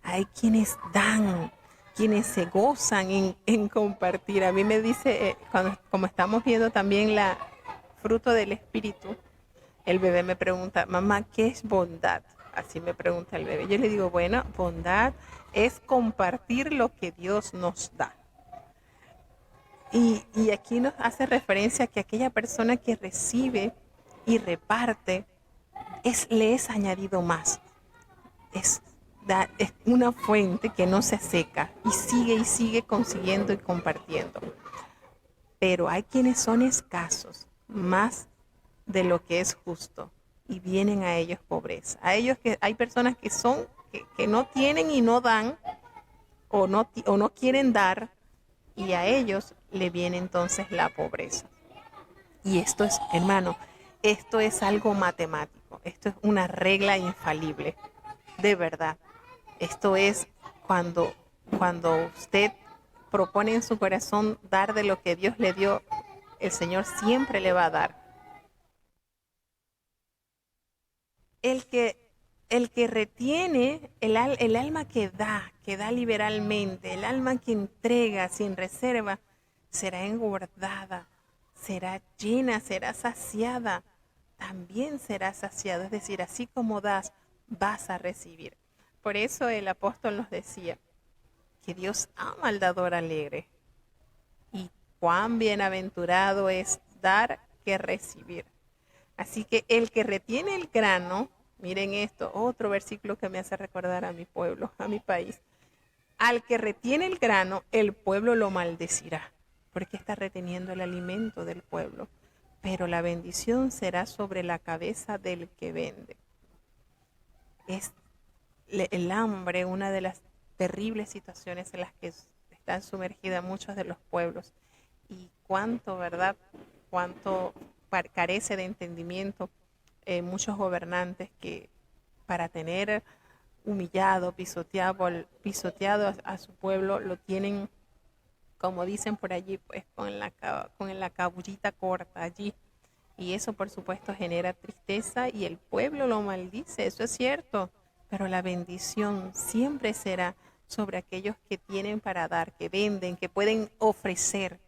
hay quienes dan, quienes se gozan en compartir. A mí me dice, como estamos viendo también la fruto del Espíritu, el bebé me pregunta, mamá, ¿qué es bondad? Así me pregunta el bebé. Yo le digo, bueno, bondad es compartir lo que Dios nos da. Y aquí nos hace referencia a que aquella persona que recibe y reparte, le es añadido más. Es una fuente que no se seca y sigue consiguiendo y compartiendo. Pero hay quienes son escasos, más de lo que es justo, y vienen a ellos pobreza. Hay personas que no tienen y no dan, o no quieren dar, y a ellos le viene entonces la pobreza. Y esto es, hermano, esto es algo matemático, esto es una regla infalible, de verdad. Esto es cuando usted propone en su corazón dar de lo que Dios le dio, el Señor siempre le va a dar. El que retiene, el alma que da liberalmente, el alma que entrega sin reserva, será engordada, será llena, será saciada, también será saciado. Es decir, así como das, vas a recibir. Por eso el apóstol nos decía que Dios ama al dador alegre. Y cuán bienaventurado es dar que recibir. Así que el que retiene el grano, miren esto, otro versículo que me hace recordar a mi pueblo, a mi país. Al que retiene el grano, el pueblo lo maldecirá, porque está reteniendo el alimento del pueblo. Pero la bendición será sobre la cabeza del que vende. Es el hambre una de las terribles situaciones en las que están sumergidas muchos de los pueblos. Y cuánto, ¿verdad? Cuánto carece de entendimiento muchos gobernantes que para tener humillado, pisoteado a su pueblo, lo tienen, como dicen por allí, pues con la cabullita corta allí. Y eso, por supuesto, genera tristeza y el pueblo lo maldice, eso es cierto. Pero la bendición siempre será sobre aquellos que tienen para dar, que venden, que pueden ofrecer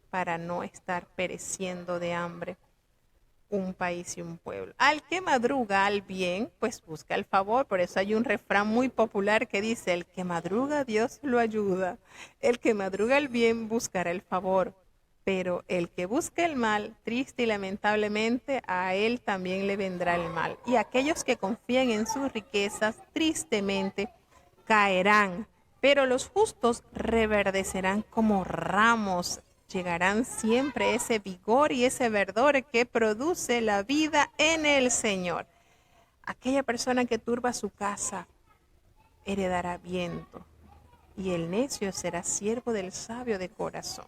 para no estar pereciendo de hambre un país y un pueblo. Al que madruga al bien, pues busca el favor. Por eso hay un refrán muy popular que dice, el que madruga, Dios lo ayuda. El que madruga al bien buscará el favor. Pero el que busca el mal, triste y lamentablemente, a él también le vendrá el mal. Y aquellos que confían en sus riquezas, tristemente, caerán, pero los justos reverdecerán como ramos. Llegarán siempre ese vigor y ese verdor que produce la vida en el Señor. Aquella persona que turba su casa heredará viento, y el necio será siervo del sabio de corazón.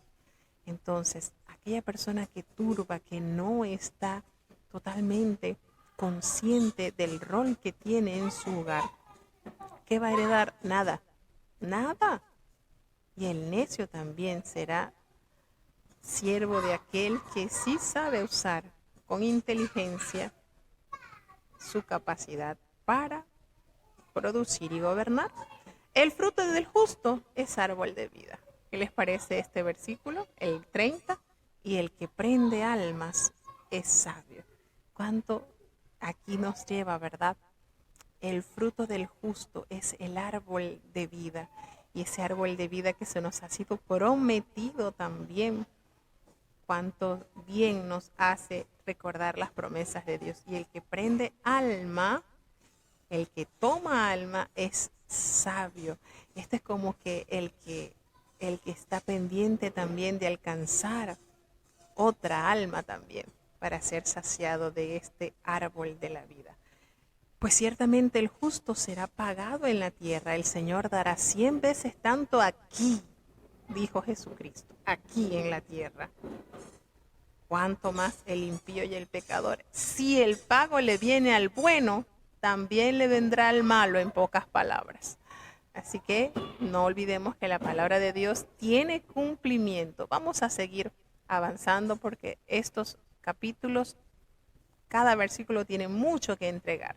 Entonces, aquella persona que turba, que no está totalmente consciente del rol que tiene en su hogar, ¿qué va a heredar? Nada, nada. Y el necio también será siervo de aquel que sí sabe usar con inteligencia su capacidad para producir y gobernar. El fruto del justo es árbol de vida. ¿Qué les parece este versículo? El 30. Y el que prende almas es sabio. ¿Cuánto aquí nos lleva, verdad? El fruto del justo es el árbol de vida. Y ese árbol de vida que se nos ha sido prometido también. Cuánto bien nos hace recordar las promesas de Dios. Y el que prende alma, el que toma alma es sabio. Este es como que el que está pendiente también de alcanzar otra alma también para ser saciado de este árbol de la vida. Pues ciertamente el justo será pagado en la tierra. El Señor dará 100 veces tanto aquí, dijo Jesucristo, aquí en la tierra. ¿Cuánto más el impío y el pecador? Si el pago le viene al bueno, también le vendrá al malo, en pocas palabras. Así que no olvidemos que la palabra de Dios tiene cumplimiento. Vamos a seguir avanzando porque estos capítulos, cada versículo tiene mucho que entregar.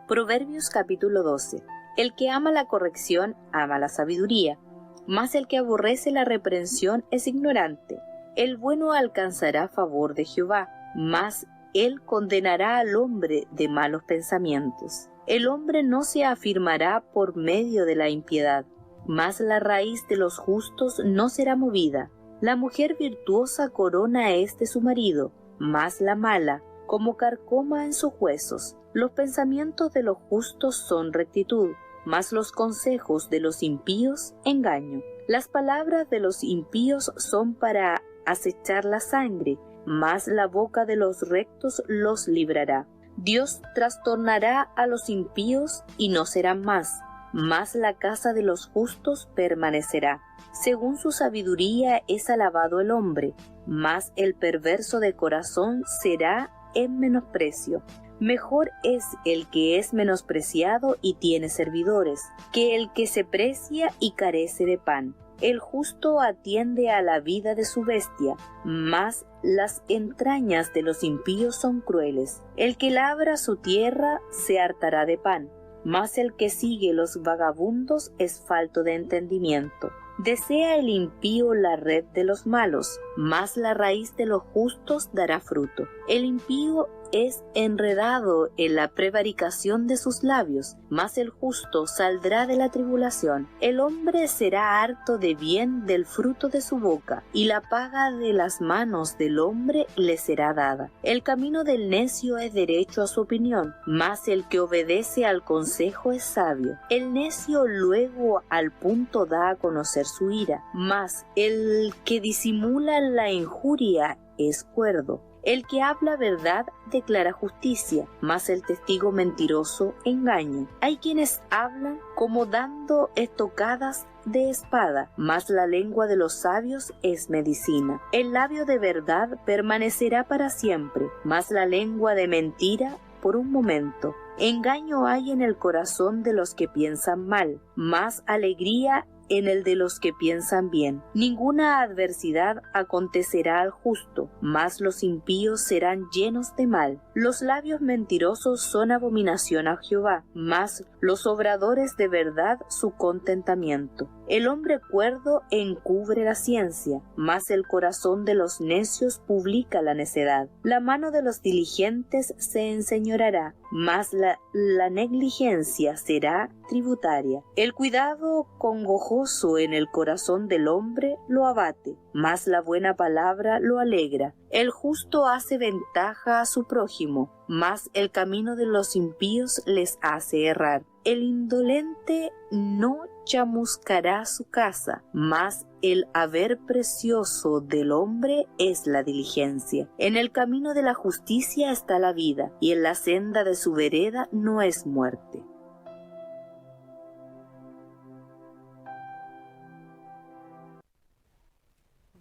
Proverbios capítulo 12. El que ama la corrección ama la sabiduría, mas el que aborrece la reprensión es ignorante. El bueno alcanzará favor de Jehová, mas él condenará al hombre de malos pensamientos. El hombre no se afirmará por medio de la impiedad, mas la raíz de los justos no será movida. La mujer virtuosa corona es de su marido, mas la mala como carcoma en sus huesos. Los pensamientos de los justos son rectitud, mas los consejos de los impíos engaño. Las palabras de los impíos son para acechar la sangre, mas la boca de los rectos los librará. Dios trastornará a los impíos y no serán más, mas la casa de los justos permanecerá. Según su sabiduría es alabado el hombre, mas el perverso de corazón será en menosprecio. Mejor es el que es menospreciado y tiene servidores, que el que se precia y carece de pan. El justo atiende a la vida de su bestia, mas las entrañas de los impíos son crueles. El que labra su tierra se hartará de pan, mas el que sigue los vagabundos es falto de entendimiento. Desea el impío la red de los malos, mas la raíz de los justos dará fruto. El impío es enredado en la prevaricación de sus labios, mas el justo saldrá de la tribulación. El hombre será harto de bien del fruto de su boca, y la paga de las manos del hombre le será dada. El camino del necio es derecho a su opinión, mas el que obedece al consejo es sabio. El necio luego al punto da a conocer su ira, mas el que disimula la injuria es cuerdo. El que habla verdad declara justicia, mas el testigo mentiroso engaña. Hay quienes hablan como dando estocadas de espada, mas la lengua de los sabios es medicina. El labio de verdad permanecerá para siempre, mas la lengua de mentira por un momento. Engaño hay en el corazón de los que piensan mal, mas alegría en el de los que piensan bien. Ninguna adversidad acontecerá al justo, mas los impíos serán llenos de mal. Los labios mentirosos son abominación a Jehová, mas los obradores de verdad su contentamiento. El hombre cuerdo encubre la ciencia, mas el corazón de los necios publica la necedad. La mano de los diligentes se enseñoreará, mas la negligencia será tributaria. El cuidado congojoso en el corazón del hombre lo abate, mas la buena palabra lo alegra. El justo hace ventaja a su prójimo, mas el camino de los impíos les hace errar. El indolente no chamuscará su casa, mas el haber precioso del hombre es la diligencia. En el camino de la justicia está la vida, y en la senda de su vereda no es muerte.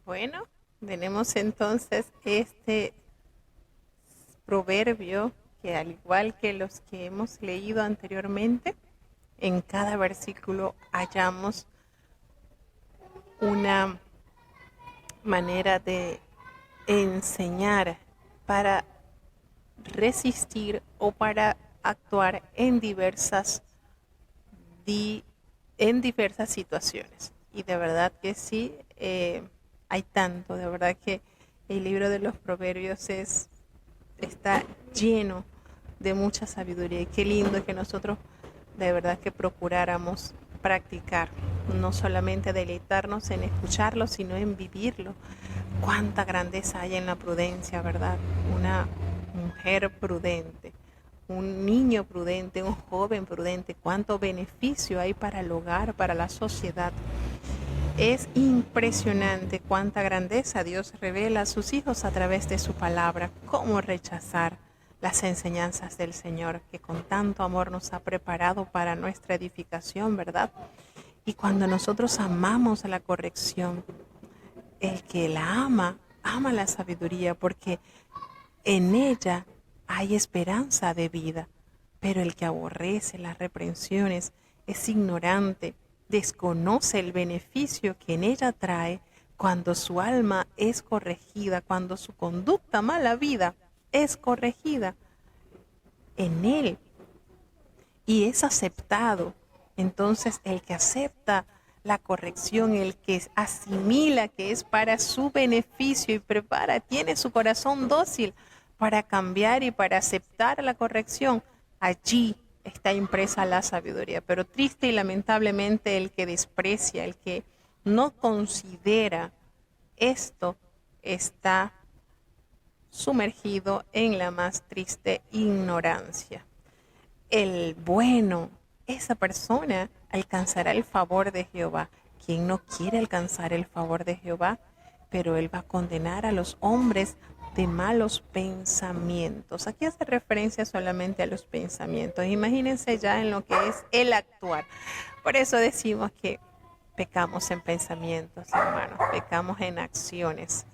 Bueno, tenemos entonces este proverbio que, al igual que los que hemos leído anteriormente, en cada versículo hallamos una manera de enseñar para resistir o para actuar en diversas situaciones. Y de verdad que sí, hay tanto, de verdad que el libro de los proverbios está lleno de mucha sabiduría. Y qué lindo que nosotros de verdad que procuráramos practicar, no solamente deleitarnos en escucharlo, sino en vivirlo. Cuánta grandeza hay en la prudencia, ¿verdad? Una mujer prudente, un niño prudente, un joven prudente, cuánto beneficio hay para el hogar, para la sociedad. Es impresionante cuánta grandeza Dios revela a sus hijos a través de su palabra. ¿Cómo rechazar las enseñanzas del Señor, que con tanto amor nos ha preparado para nuestra edificación, ¿verdad? Y cuando nosotros amamos la corrección, el que la ama, ama la sabiduría, porque en ella hay esperanza de vida. Pero el que aborrece las reprensiones es ignorante, desconoce el beneficio que en ella trae cuando su alma es corregida, cuando su conducta mala vida es corregida en él y es aceptado. Entonces el que acepta la corrección, el que asimila que es para su beneficio y tiene su corazón dócil para cambiar y para aceptar la corrección, allí está impresa la sabiduría. Pero triste y lamentablemente el que desprecia, el que no considera esto, está sumergido en la más triste ignorancia. El bueno, esa persona alcanzará el favor de Jehová. ¿Quién no quiere alcanzar el favor de Jehová? Pero él va a condenar a los hombres de malos pensamientos. Aquí hace referencia solamente a los pensamientos. Imagínense ya en lo que es el actuar. Por eso decimos que pecamos en pensamientos, hermanos, pecamos en acciones,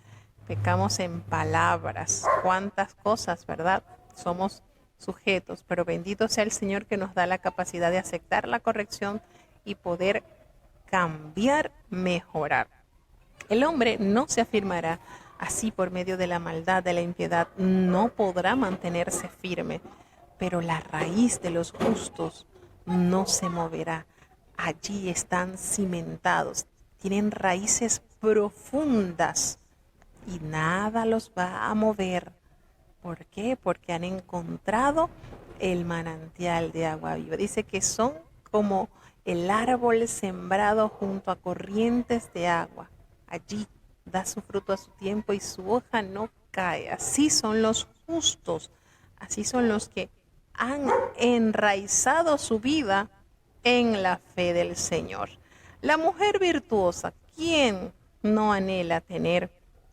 pecamos en palabras. Cuántas cosas, ¿verdad? Somos sujetos, pero bendito sea el Señor que nos da la capacidad de aceptar la corrección y poder cambiar, mejorar. El hombre no se afirmará así por medio de la maldad, de la impiedad, no podrá mantenerse firme, pero la raíz de los justos no se moverá. Allí están cimentados, tienen raíces profundas y nada los va a mover. ¿Por qué? Porque han encontrado el manantial de agua viva. Dice que son como el árbol sembrado junto a corrientes de agua. Allí da su fruto a su tiempo y su hoja no cae. Así son los justos, así son los que han enraizado su vida en la fe del Señor. La mujer virtuosa, ¿quién no anhela tener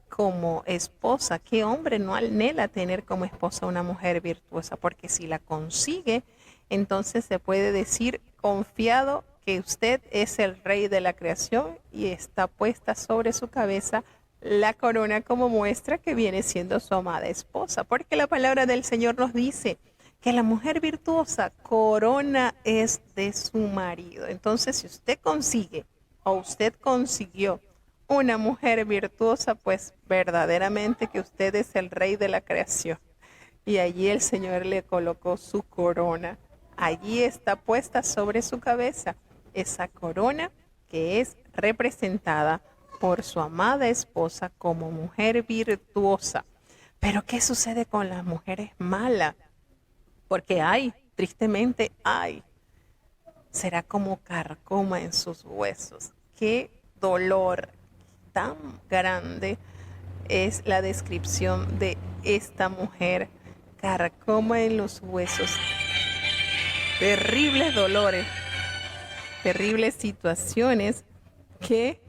como esposa? ¿Qué hombre no anhela tener como esposa una mujer virtuosa? Porque si la consigue, entonces se puede decir confiado que usted es el rey de la creación y está puesta sobre su cabeza la corona como muestra que viene siendo su amada esposa. Porque la palabra del Señor nos dice que la mujer virtuosa corona es de su marido. Entonces, si usted consigue o usted consiguió una mujer virtuosa, pues verdaderamente que usted es el rey de la creación. Y allí el Señor le colocó su corona. Allí está puesta sobre su cabeza esa corona que es representada por su amada esposa como mujer virtuosa. Pero ¿qué sucede con las mujeres malas? Porque tristemente hay será como carcoma en sus huesos. Qué dolor tan grande es la descripción de esta mujer, carcoma en los huesos, terribles dolores, terribles situaciones que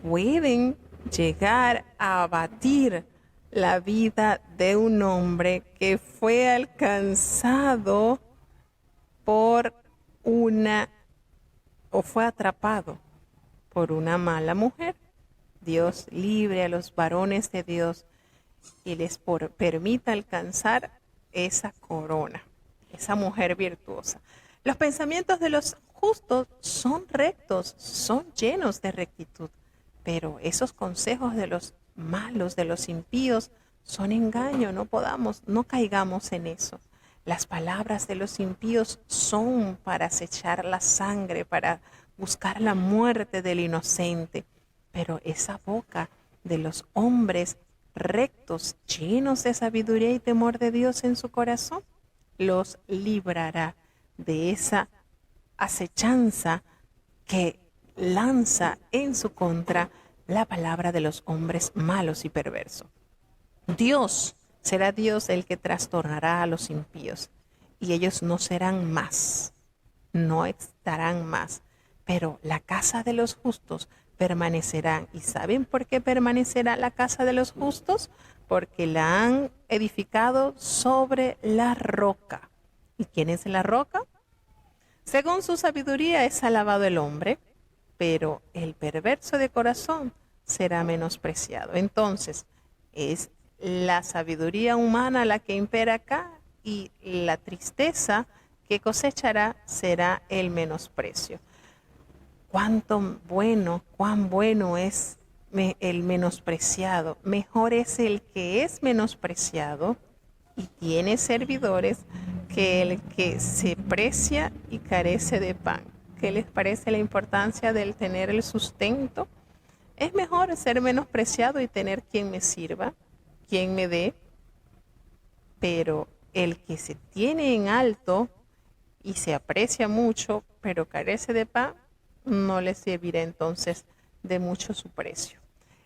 pueden llegar a abatir la vida de un hombre que fue alcanzado por fue atrapado por una mala mujer. Dios libre a los varones de Dios y les permita alcanzar esa corona, esa mujer virtuosa. Los pensamientos de los justos son rectos, son llenos de rectitud, pero esos consejos de los malos, de los impíos, son engaño. No caigamos en eso. Las palabras de los impíos son para acechar la sangre, para buscar la muerte del inocente. Pero esa boca de los hombres rectos, llenos de sabiduría y temor de Dios en su corazón, los librará de esa acechanza que lanza en su contra la palabra de los hombres malos y perversos. Dios será Dios el que trastornará a los impíos, y ellos no serán más, no estarán más, pero la casa de los justos permanecerán. ¿Y saben por qué permanecerá la casa de los justos? Porque la han edificado sobre la roca. ¿Y quién es la roca? Según su sabiduría es alabado el hombre, pero el perverso de corazón será menospreciado. Entonces, es la sabiduría humana la que impera acá, y la tristeza que cosechará será el menosprecio. Cuán bueno es el menospreciado. Mejor es el que es menospreciado y tiene servidores que el que se precia y carece de pan. ¿Qué les parece la importancia del tener el sustento? Es mejor ser menospreciado y tener quien me sirva, quien me dé, pero el que se tiene en alto y se aprecia mucho, pero carece de pan, no le servirá entonces de mucho su precio.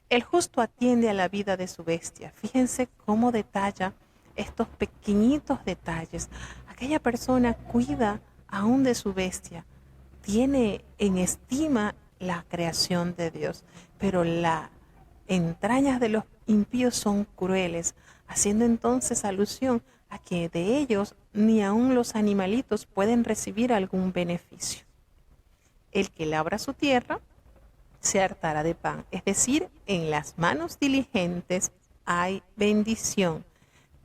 El justo atiende a la vida de su bestia. Fíjense cómo detalla estos pequeñitos detalles. Aquella persona cuida aún de su bestia, tiene en estima la creación de Dios, pero las entrañas de los impíos son crueles, haciendo entonces alusión a que de ellos ni aun los animalitos pueden recibir algún beneficio. El que labra su tierra se hartará de pan, es decir, en las manos diligentes hay bendición,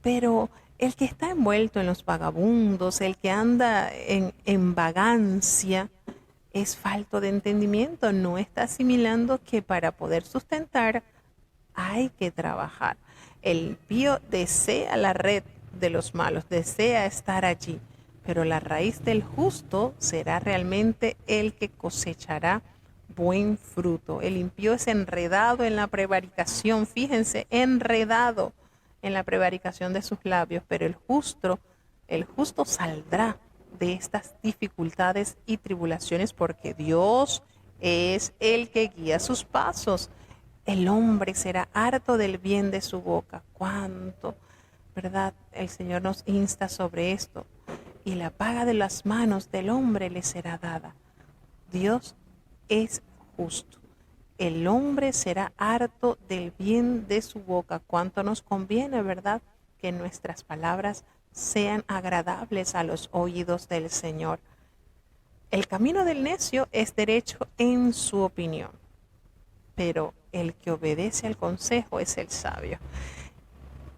pero el que está envuelto en los vagabundos, el que anda en vagancia, es falto de entendimiento, no está asimilando que para poder sustentar hay que trabajar. El impío desea la red de los malos, desea estar allí, pero la raíz del justo será realmente el que cosechará buen fruto. El impío es enredado en la prevaricación, fíjense, enredado en la prevaricación de sus labios, pero el justo saldrá de estas dificultades y tribulaciones porque Dios es el que guía sus pasos. El hombre será harto del bien de su boca. ¿Cuánto, verdad? El Señor nos insta sobre esto. Y la paga de las manos del hombre le será dada. Dios es justo. El hombre será harto del bien de su boca. Cuánto nos conviene, ¿verdad?, que nuestras palabras sean agradables a los oídos del Señor. El camino del necio es derecho en su opinión, pero el que obedece al consejo es el sabio.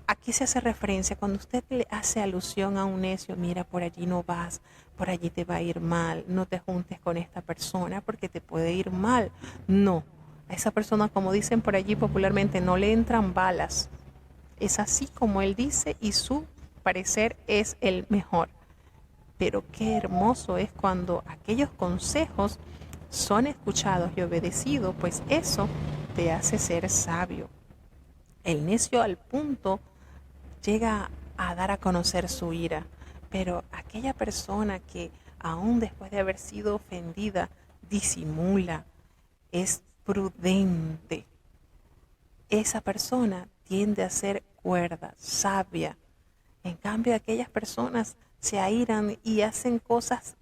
Aquí se hace referencia, cuando usted le hace alusión a un necio, mira, por allí no vas, por allí te va a ir mal, no te juntes con esta persona porque te puede ir mal. No, a esa persona, como dicen por allí popularmente, no le entran balas. Es así como él dice y su parecer es el mejor. Pero qué hermoso es cuando aquellos consejos son escuchados y obedecidos, pues eso te hace ser sabio. El necio al punto llega a dar a conocer su ira, pero aquella persona que aún después de haber sido ofendida, disimula, es prudente. Esa persona tiende a ser cuerda, sabia. En cambio, aquellas personas se airan y hacen cosas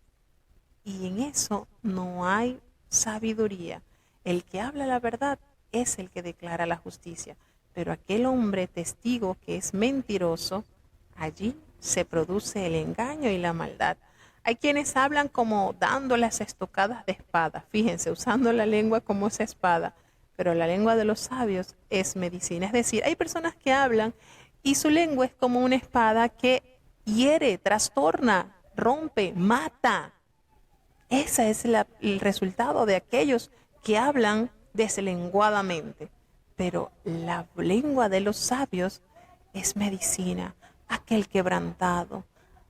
y en eso no hay sabiduría. El que habla la verdad es el que declara la justicia, pero aquel hombre testigo que es mentiroso, allí se produce el engaño y la maldad. Hay quienes hablan como dando las estocadas de espada, fíjense, usando la lengua como esa espada, pero la lengua de los sabios es medicina. Es decir, hay personas que hablan y su lengua es como una espada que hiere, trastorna, rompe, mata. Ese es el resultado de aquellos que hablan deslenguadamente. Pero la lengua de los sabios es medicina. Aquel quebrantado,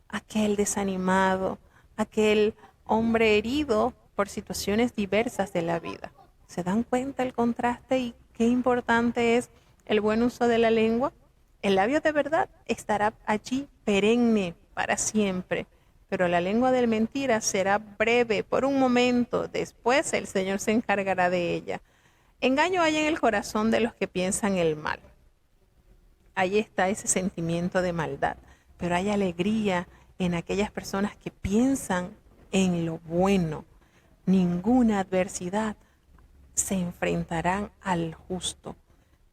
aquel desanimado, aquel hombre herido por situaciones diversas de la vida. ¿Se dan cuenta el contraste y qué importante es el buen uso de la lengua? El labio de verdad estará allí perenne para siempre, pero la lengua de mentira será breve por un momento, después el Señor se encargará de ella. Engaño hay en el corazón de los que piensan el mal. Ahí está ese sentimiento de maldad, pero hay alegría en aquellas personas que piensan en lo bueno. Ninguna adversidad se enfrentarán al justo,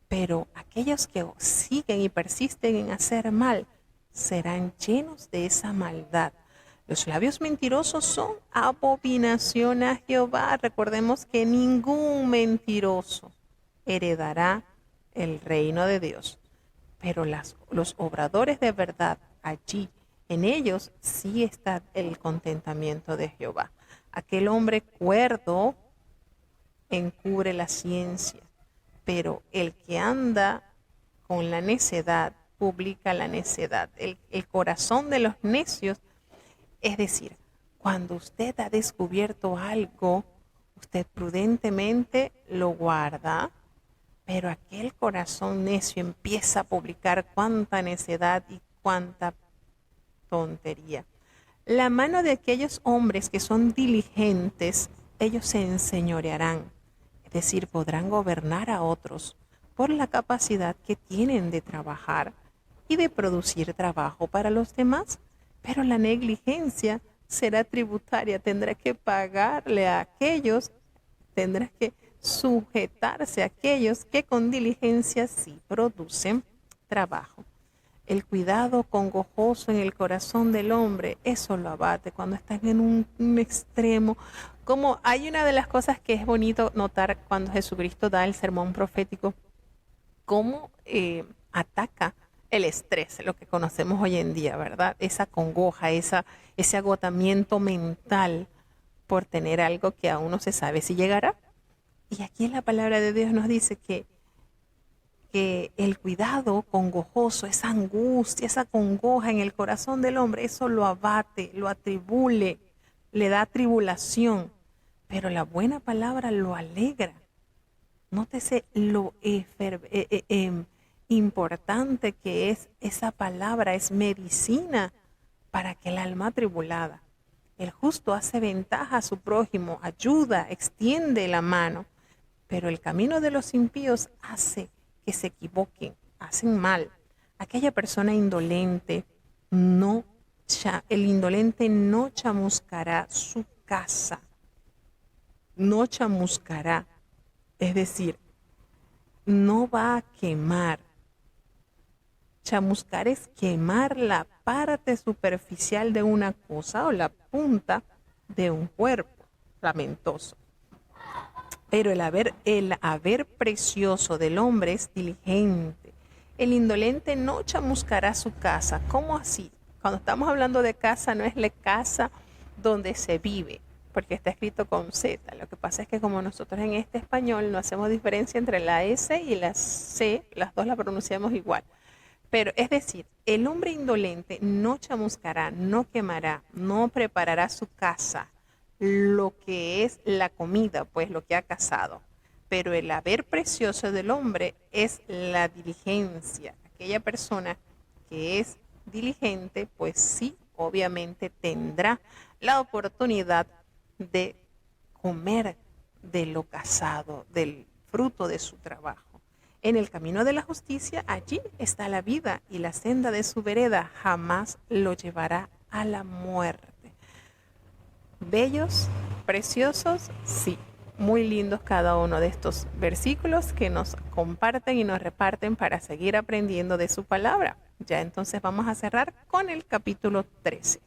pero aquellos que siguen y persisten en hacer mal serán llenos de esa maldad. Los labios mentirosos son abominación a Jehová. Recordemos que ningún mentiroso heredará el reino de Dios. Pero los obradores de verdad, allí, en ellos sí está el contentamiento de Jehová. Aquel hombre cuerdo encubre la ciencia, pero el que anda con la necedad publica la necedad. El corazón de los necios, es decir, cuando usted ha descubierto algo, usted prudentemente lo guarda, pero aquel corazón necio empieza a publicar cuánta necedad y cuánta tontería. La mano de aquellos hombres que son diligentes, ellos se enseñorearán, es decir, podrán gobernar a otros por la capacidad que tienen de trabajar y de producir trabajo para los demás. Pero la negligencia será tributaria, tendrá que pagarle a aquellos, tendrá que sujetarse a aquellos que con diligencia sí producen trabajo. El cuidado congojoso en el corazón del hombre, eso lo abate cuando están en un extremo. Como hay una de las cosas que es bonito notar cuando Jesucristo da el sermón profético, cómo ataca el estrés, lo que conocemos hoy en día, ¿verdad? Esa congoja, ese agotamiento mental por tener algo que aún no se sabe si llegará. Y aquí en la palabra de Dios nos dice que el cuidado congojoso, esa angustia, esa congoja en el corazón del hombre, eso lo abate, lo atribule, le da tribulación. Pero la buena palabra lo alegra. Nótese lo importante que es esa palabra, es medicina para aquel alma atribulada. El justo hace ventaja a su prójimo, ayuda, extiende la mano, pero el camino de los impíos hace que se equivoquen, hacen mal. Aquella persona indolente, el indolente no chamuscará su casa, no chamuscará, es decir, no va a quemar. Chamuscar es quemar la parte superficial de una cosa o la punta de un cuerpo lamentoso. Pero el haber precioso del hombre es diligente. El indolente no chamuscará su casa. ¿Cómo así? Cuando estamos hablando de casa, no es la casa donde se vive, porque está escrito con Z. Lo que pasa es que como nosotros en este español no hacemos diferencia entre la S y la C, las dos la pronunciamos igual. Pero es decir, el hombre indolente no chamuscará, no quemará, no preparará su casa, lo que es la comida, pues lo que ha cazado. Pero el haber precioso del hombre es la diligencia. Aquella persona que es diligente, pues sí obviamente tendrá la oportunidad de comer de lo cazado, del fruto de su trabajo. En el camino de la justicia, allí está la vida, y la senda de su vereda jamás lo llevará a la muerte. Bellos, preciosos, sí. Muy lindos cada uno de estos versículos que nos comparten y nos reparten para seguir aprendiendo de su palabra. Ya entonces vamos a cerrar con el capítulo 13.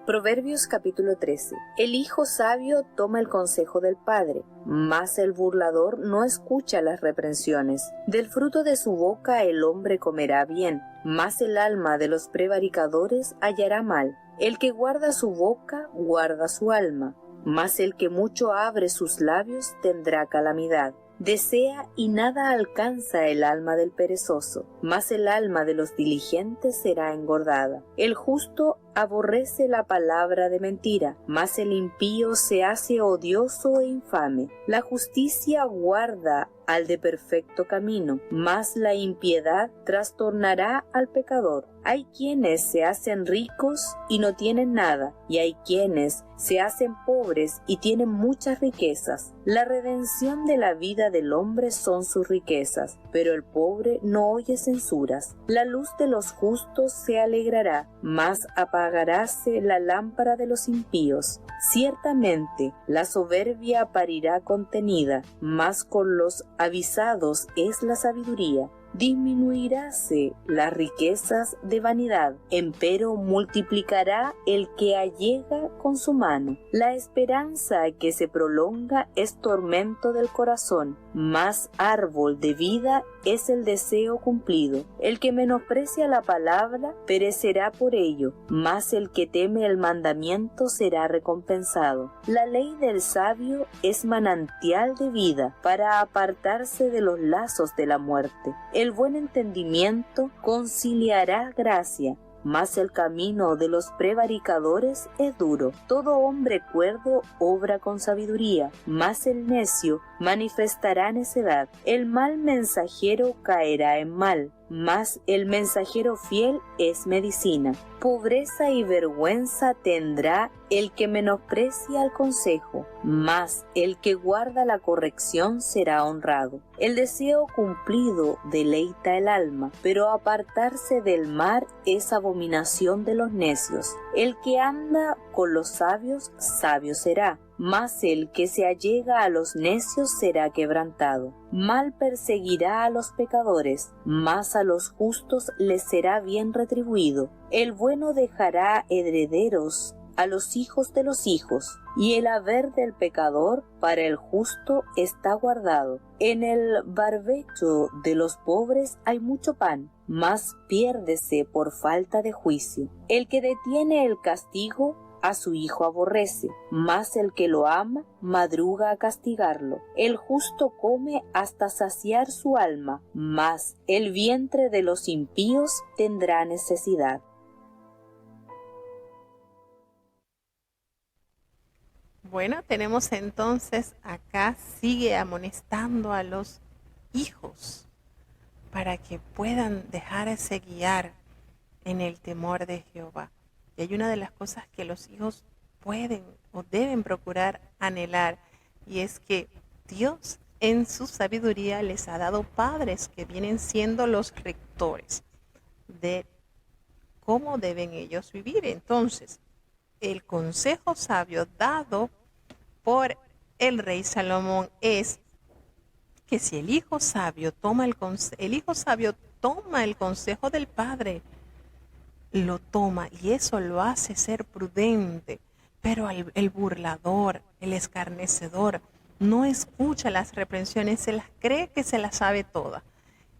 Proverbios capítulo 13. El hijo sabio toma el consejo del padre, mas el burlador no escucha las reprensiones. Del fruto de su boca el hombre comerá bien, mas el alma de los prevaricadores hallará mal. El que guarda su boca, guarda su alma, mas el que mucho abre sus labios tendrá calamidad. Desea y nada alcanza el alma del perezoso, mas el alma de los diligentes será engordada. El justo aborrece la palabra de mentira, mas el impío se hace odioso e infame. La justicia guarda al de perfecto camino, mas la impiedad trastornará al pecador. Hay quienes se hacen ricos y no tienen nada, y hay quienes se hacen pobres y tienen muchas riquezas. La redención de la vida del hombre son sus riquezas, pero el pobre no oye censuras. La luz de los justos se alegrará, mas apagaráse la lámpara de los impíos. Ciertamente, la soberbia parirá contenida, mas con los avisados es la sabiduría. Disminuiráse las riquezas de vanidad, empero multiplicará el que allega con su mano. La esperanza que se prolonga es tormento del corazón, mas árbol de vida es el deseo cumplido. El que menosprecia la palabra perecerá por ello, mas el que teme el mandamiento será recompensado. La ley del sabio es manantial de vida para apartarse de los lazos de la muerte. El buen entendimiento conciliará gracia, mas el camino de los prevaricadores es duro. Todo hombre cuerdo obra con sabiduría, mas el necio manifestará necedad. El mal mensajero caerá en mal, mas el mensajero fiel es medicina. Pobreza y vergüenza tendrá el que menosprecia el consejo, mas el que guarda la corrección será honrado. El deseo cumplido deleita el alma, pero apartarse del mal es abominación de los necios. El que anda con los sabios, sabio será, mas el que se allega a los necios será quebrantado. Mal perseguirá a los pecadores, mas a los justos les será bien retribuido. El bueno dejará herederos a los hijos de los hijos, y el haber del pecador para el justo está guardado. En el barbecho de los pobres hay mucho pan, mas piérdese por falta de juicio. El que detiene el castigo a su hijo aborrece, mas el que lo ama madruga a castigarlo. El justo come hasta saciar su alma, mas el vientre de los impíos tendrá necesidad. Bueno, tenemos entonces acá, sigue amonestando a los hijos para que puedan dejarse guiar en el temor de Jehová. Y hay una de las cosas que los hijos pueden o deben procurar anhelar, y es que Dios en su sabiduría les ha dado padres que vienen siendo los rectores de cómo deben ellos vivir. Entonces, el consejo sabio dado por el rey Salomón es que si el hijo sabio toma el consejo del padre, lo toma y eso lo hace ser prudente, pero el burlador, el escarnecedor, no escucha las reprensiones, se las cree que se las sabe toda.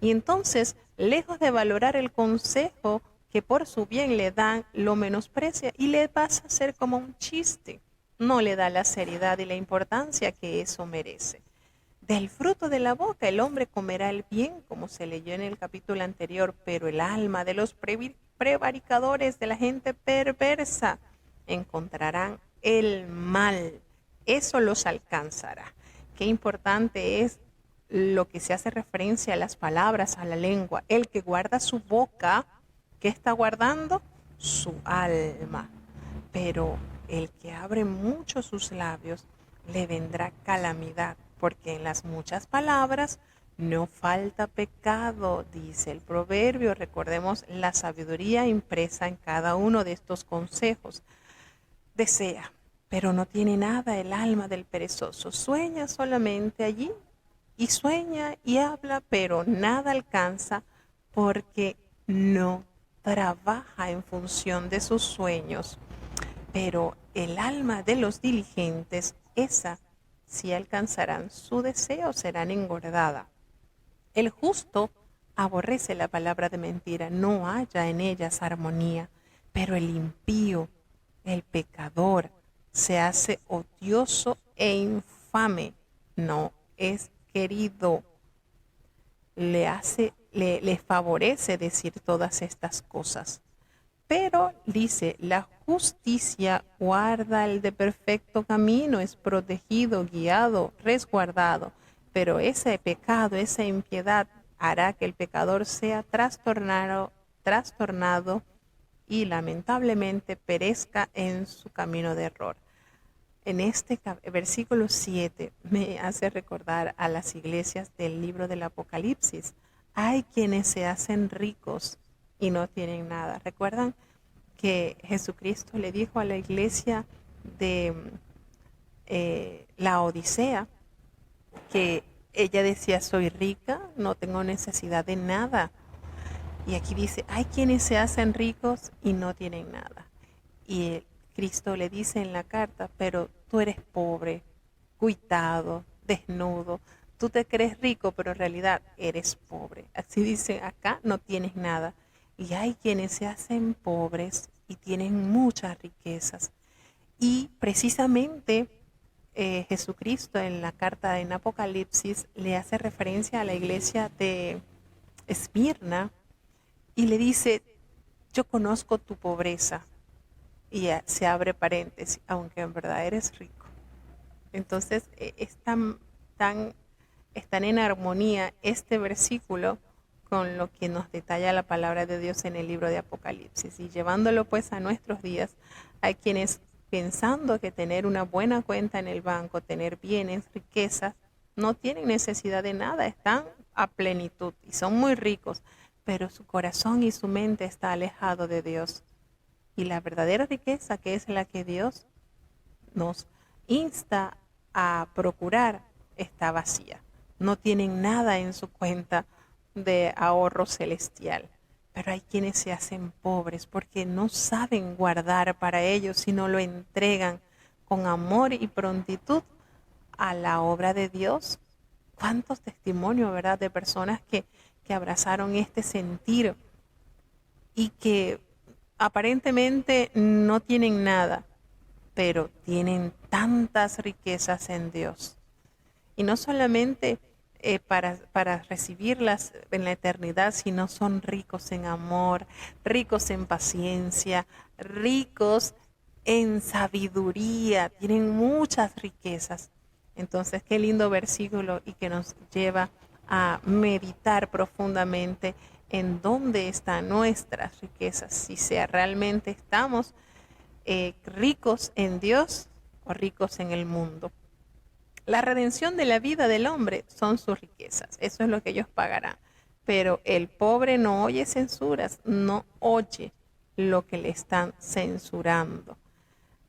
Y entonces, lejos de valorar el consejo que por su bien le dan, lo menosprecia y le pasa a ser como un chiste. No le da la seriedad y la importancia que eso merece. Del fruto de la boca el hombre comerá el bien, como se leyó en el capítulo anterior, pero el alma de los prevaricadores, de la gente perversa, encontrarán el mal. Eso los alcanzará. Qué importante es lo que se hace referencia a las palabras, a la lengua. El que guarda su boca, ¿qué está guardando? Su alma. Pero el que abre mucho sus labios, le vendrá calamidad, porque en las muchas palabras no falta pecado, dice el proverbio. Recordemos la sabiduría impresa en cada uno de estos consejos. Desea, pero no tiene nada el alma del perezoso. Sueña solamente allí y sueña y habla, pero nada alcanza porque no trabaja en función de sus sueños. Pero el alma de los diligentes, esa sí alcanzarán su deseo, serán engordada. El justo aborrece la palabra de mentira, no halla en ellas armonía, pero el impío, el pecador, se hace odioso e infame, no es querido. Le favorece decir todas estas cosas. Pero dice, la justicia guarda el de perfecto camino, es protegido, guiado, resguardado. Pero ese pecado, esa impiedad hará que el pecador sea trastornado y lamentablemente perezca en su camino de error. En este versículo 7 me hace recordar a las iglesias del libro del Apocalipsis. Hay quienes se hacen ricos y no tienen nada. ¿Recuerdan que Jesucristo le dijo a la iglesia de la Odisea que ella decía, soy rica, no tengo necesidad de nada? Y aquí dice, hay quienes se hacen ricos y no tienen nada. Y Cristo le dice en la carta, pero tú eres pobre, cuitado, desnudo. Tú te crees rico, pero en realidad eres pobre. Así dice, acá no tienes nada. Y hay quienes se hacen pobres y tienen muchas riquezas. Y precisamente Jesucristo en la carta en Apocalipsis le hace referencia a la iglesia de Esmirna y le dice, yo conozco tu pobreza. Y se abre paréntesis, aunque en verdad eres rico. Entonces están en armonía este versículo con lo que nos detalla la palabra de Dios en el libro de Apocalipsis. Y llevándolo pues a nuestros días, hay quienes pensando que tener una buena cuenta en el banco, tener bienes, riquezas, no tienen necesidad de nada, están a plenitud y son muy ricos, pero su corazón y su mente está alejado de Dios. Y la verdadera riqueza, que es la que Dios nos insta a procurar, está vacía. No tienen nada en su cuenta de ahorro celestial. Pero hay quienes se hacen pobres porque no saben guardar para ellos, sino lo entregan con amor y prontitud a la obra de Dios. ¿Cuántos testimonios, verdad, de personas que abrazaron este sentir y que aparentemente no tienen nada, pero tienen tantas riquezas en Dios? Y no solamente para recibirlas en la eternidad, sino son ricos en amor, ricos en paciencia, ricos en sabiduría, tienen muchas riquezas. Entonces, qué lindo versículo y que nos lleva a meditar profundamente en dónde están nuestras riquezas, si sea realmente estamos ricos en Dios o ricos en el mundo. La redención de la vida del hombre son sus riquezas, eso es lo que ellos pagarán. Pero el pobre no oye censuras, no oye lo que le están censurando.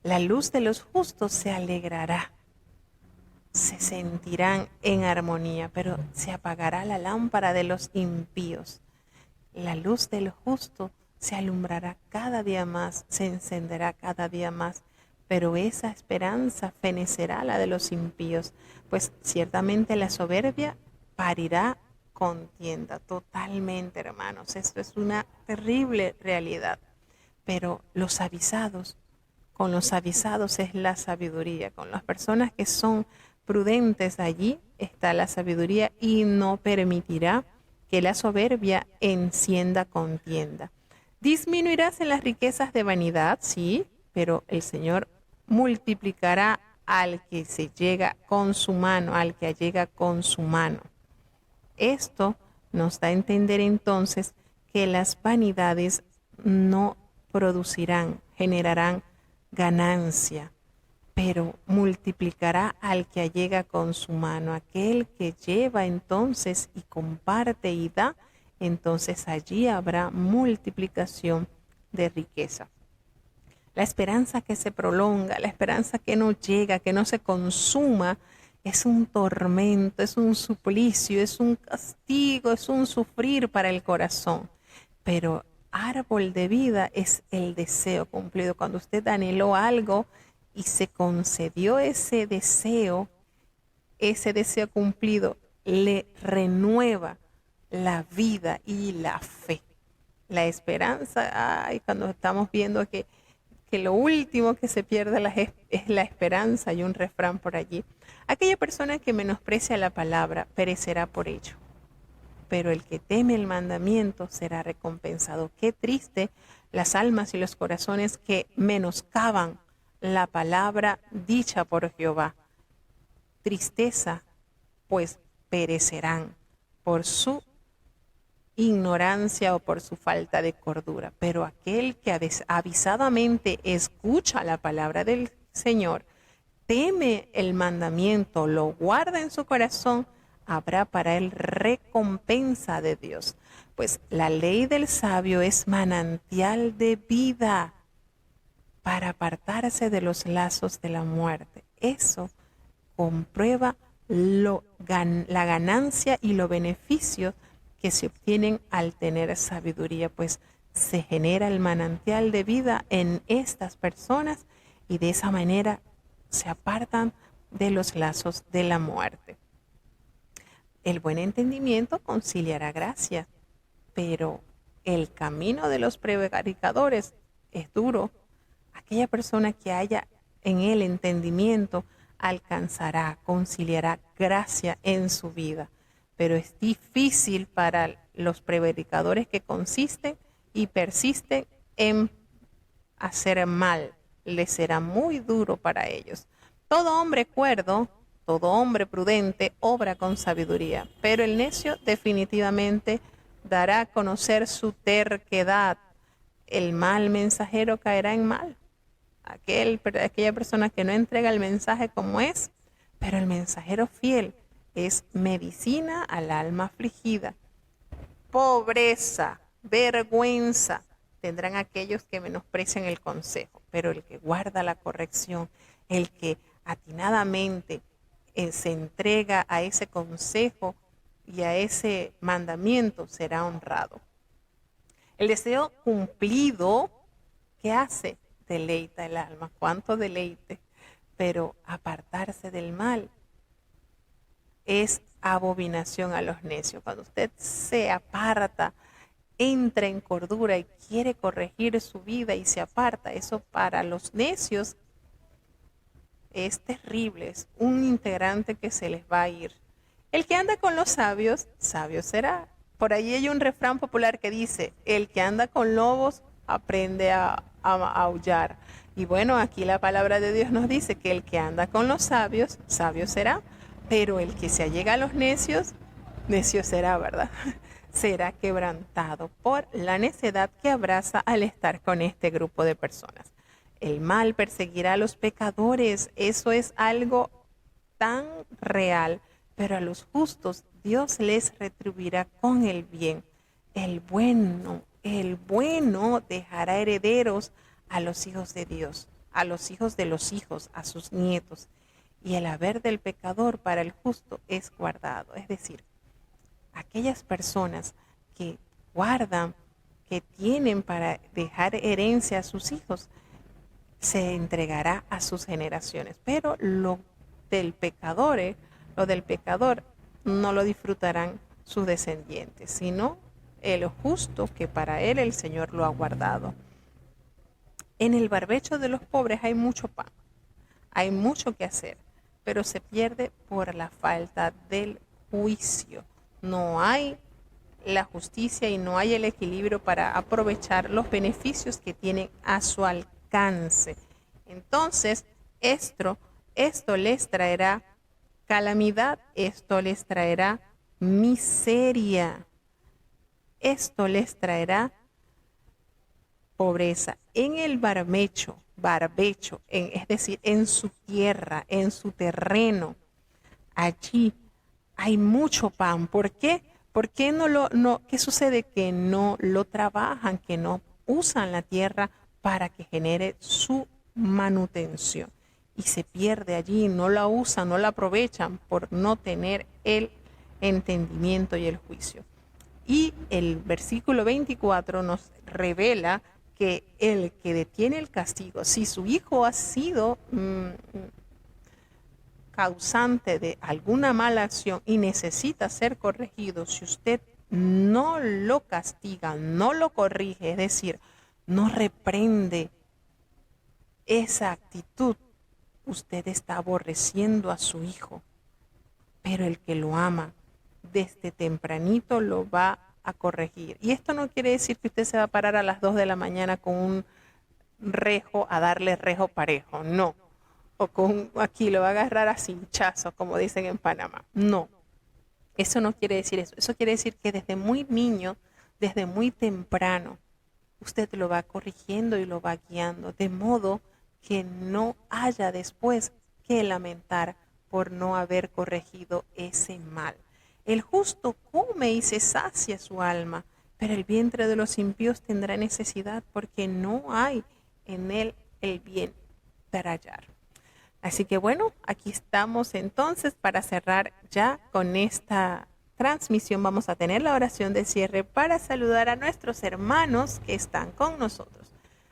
La luz de los justos se alegrará, se sentirán en armonía, pero se apagará la lámpara de los impíos. La luz del justo se alumbrará cada día más, se encenderá cada día más, pero esa esperanza fenecerá la de los impíos, pues ciertamente la soberbia parirá contienda. Totalmente, hermanos, esto es una terrible realidad. Pero con los avisados es la sabiduría, con las personas que son prudentes allí está la sabiduría y no permitirá que la soberbia encienda contienda. Disminuirás en las riquezas de vanidad, sí, pero el Señor multiplicará al que se llega con su mano, al que llega con su mano. Esto nos da a entender entonces que las vanidades no generarán ganancia, pero multiplicará al que allega con su mano. Aquel que lleva entonces y comparte y da, entonces allí habrá multiplicación de riqueza. La esperanza que se prolonga, la esperanza que no llega, que no se consuma, es un tormento, es un suplicio, es un castigo, es un sufrir para el corazón. Pero árbol de vida es el deseo cumplido. Cuando usted anheló algo y se concedió ese deseo cumplido le renueva la vida y la fe. La esperanza, cuando estamos viendo que lo último que se pierde es la esperanza. Hay un refrán por allí. Aquella persona que menosprecia la palabra perecerá por ello, pero el que teme el mandamiento será recompensado. Qué triste las almas y los corazones que menoscaban la palabra dicha por Jehová. Tristeza, pues perecerán por su ignorancia o por su falta de cordura. Pero aquel que avisadamente escucha la palabra del Señor, teme el mandamiento, lo guarda en su corazón, habrá para él recompensa de Dios. Pues la ley del sabio es manantial de vida para apartarse de los lazos de la muerte. Eso comprueba la ganancia y los beneficios que se obtienen al tener sabiduría, pues se genera el manantial de vida en estas personas y de esa manera se apartan de los lazos de la muerte. El buen entendimiento conciliará gracia, pero el camino de los prevaricadores es duro. Aquella persona que haya en él entendimiento alcanzará, conciliará gracia en su vida. Pero es difícil para los prevaricadores que consisten y persisten en hacer mal. Les será muy duro para ellos. Todo hombre cuerdo, todo hombre prudente obra con sabiduría, pero el necio definitivamente dará a conocer su terquedad. El mal mensajero caerá en mal. Aquella persona que no entrega el mensaje como es, pero el mensajero fiel es medicina al alma afligida. Pobreza, vergüenza tendrán aquellos que menosprecian el consejo, pero el que guarda la corrección, el que atinadamente se entrega a ese consejo y a ese mandamiento será honrado. El deseo cumplido, ¿qué hace? Deleita el alma. ¿Cuánto deleite? Pero apartarse del mal es abominación a los necios. Cuando usted se aparta, entra en cordura y quiere corregir su vida y se aparta, eso para los necios es terrible, es un integrante que se les va a ir. El que anda con los sabios, sabio será. Por ahí hay un refrán popular que dice, el que anda con lobos aprende a aullar. Y bueno, aquí la palabra de Dios nos dice que el que anda con los sabios, sabio será. Pero el que se allega a los necios, necio será, ¿verdad? Será quebrantado por la necedad que abraza al estar con este grupo de personas. El mal perseguirá a los pecadores, eso es algo tan real, pero a los justos Dios les retribuirá con el bien. El bueno dejará herederos a los hijos de Dios, a los hijos de los hijos, a sus nietos. Y el haber del pecador para el justo es guardado. Es decir, aquellas personas que guardan, que tienen para dejar herencia a sus hijos, se entregará a sus generaciones. Pero lo del pecador no lo disfrutarán sus descendientes, sino el justo que para él el Señor lo ha guardado. En el barbecho de los pobres hay mucho pan, hay mucho que hacer, pero se pierde por la falta del juicio. No hay la justicia y no hay el equilibrio para aprovechar los beneficios que tienen a su alcance. Entonces, esto les traerá calamidad, esto les traerá miseria. Esto les traerá pobreza en el barbecho, es decir, en su tierra, en su terreno. Allí hay mucho pan. ¿Por qué? ¿Por qué qué sucede? Que no lo trabajan, que no usan la tierra para que genere su manutención. Y se pierde allí, no la usan, no la aprovechan por no tener el entendimiento y el juicio. Y el versículo 24 nos revela que el que detiene el castigo, si su hijo ha sido causante de alguna mala acción y necesita ser corregido, si usted no lo castiga, no lo corrige, es decir, no reprende esa actitud, usted está aborreciendo a su hijo. Pero el que lo ama, desde tempranito lo va a corregir. Y esto no quiere decir que usted se va a parar a las 2 de la mañana con un rejo a darle rejo parejo, no. O aquí lo va a agarrar a cinchazo, como dicen en Panamá. No, eso no quiere decir eso. Eso quiere decir que desde muy niño, desde muy temprano, usted lo va corrigiendo y lo va guiando, de modo que no haya después que lamentar por no haber corregido ese mal. El justo come y se sacia su alma, pero el vientre de los impíos tendrá necesidad porque no hay en él el bien para hallar. Así que bueno, aquí estamos entonces para cerrar ya con esta transmisión. Vamos a tener la oración de cierre para saludar a nuestros hermanos que están con nosotros.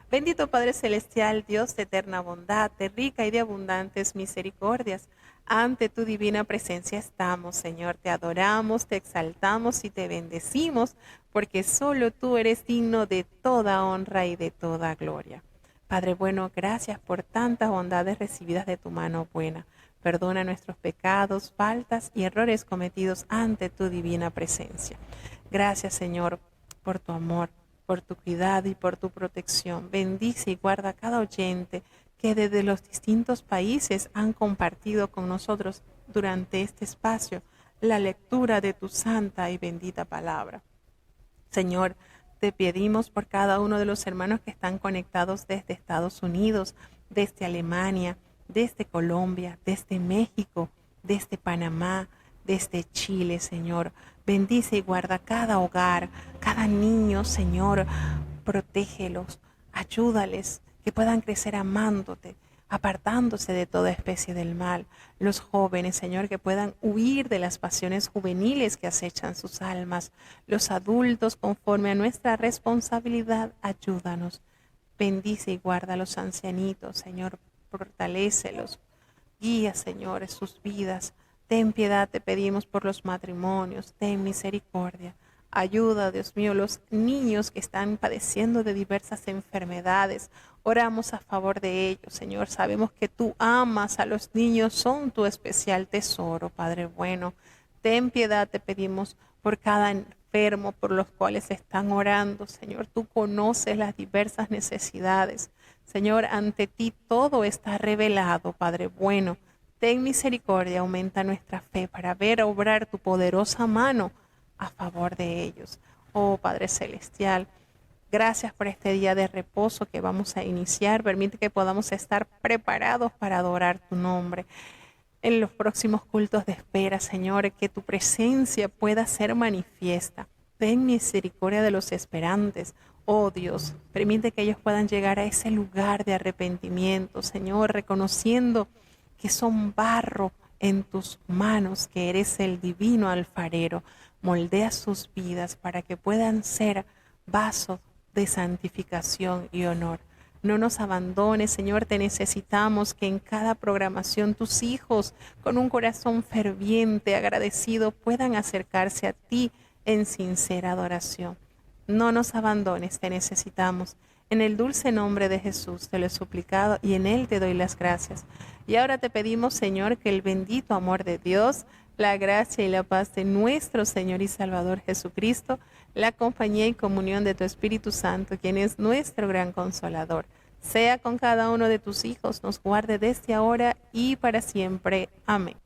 Bendito Padre Celestial, Dios de eterna bondad, de rica y de abundantes misericordias, ante tu divina presencia estamos, Señor. Te adoramos, te exaltamos y te bendecimos, porque solo tú eres digno de toda honra y de toda gloria. Padre bueno, gracias por tantas bondades recibidas de tu mano buena. Perdona nuestros pecados, faltas y errores cometidos ante tu divina presencia. Gracias, Señor, por tu amor, por tu cuidado y por tu protección. Bendice y guarda a cada oyente que desde los distintos países han compartido con nosotros durante este espacio la lectura de tu santa y bendita palabra. Señor, te pedimos por cada uno de los hermanos que están conectados desde Estados Unidos, desde Alemania, desde Colombia, desde México, desde Panamá, desde Chile, Señor. Bendice y guarda cada hogar, cada niño, Señor. Protégelos, ayúdales, que puedan crecer amándote, apartándose de toda especie del mal. Los jóvenes, Señor, que puedan huir de las pasiones juveniles que acechan sus almas. Los adultos, conforme a nuestra responsabilidad, ayúdanos. Bendice y guarda a los ancianitos, Señor, fortalécelos. Guía, Señor, sus vidas. Ten piedad, te pedimos, por los matrimonios. Ten misericordia. Ayuda, Dios mío, los niños que están padeciendo de diversas enfermedades. Oramos a favor de ellos, Señor. Sabemos que tú amas a los niños, son tu especial tesoro, Padre bueno. Ten piedad, te pedimos, por cada enfermo por los cuales están orando, Señor. Tú conoces las diversas necesidades. Señor, ante ti todo está revelado, Padre bueno. Ten misericordia, aumenta nuestra fe para ver obrar tu poderosa mano a favor de ellos. Oh Padre Celestial, gracias por este día de reposo que vamos a iniciar. Permite que podamos estar preparados para adorar tu nombre. En los próximos cultos de espera, Señor, que tu presencia pueda ser manifiesta. Ten misericordia de los esperantes. Oh Dios, permite que ellos puedan llegar a ese lugar de arrepentimiento, Señor, reconociendo que son barro en tus manos, que eres el divino alfarero. Moldea sus vidas para que puedan ser vasos de santificación y honor. No nos abandones, Señor, te necesitamos, que en cada programación tus hijos, con un corazón ferviente, agradecido, puedan acercarse a ti en sincera adoración. No nos abandones, te necesitamos. En el dulce nombre de Jesús te lo he suplicado y en él te doy las gracias. Y ahora te pedimos, Señor, que el bendito amor de Dios, la gracia y la paz de nuestro Señor y Salvador Jesucristo, la compañía y comunión de tu Espíritu Santo, quien es nuestro gran consolador, sea con cada uno de tus hijos, nos guarde desde ahora y para siempre. Amén.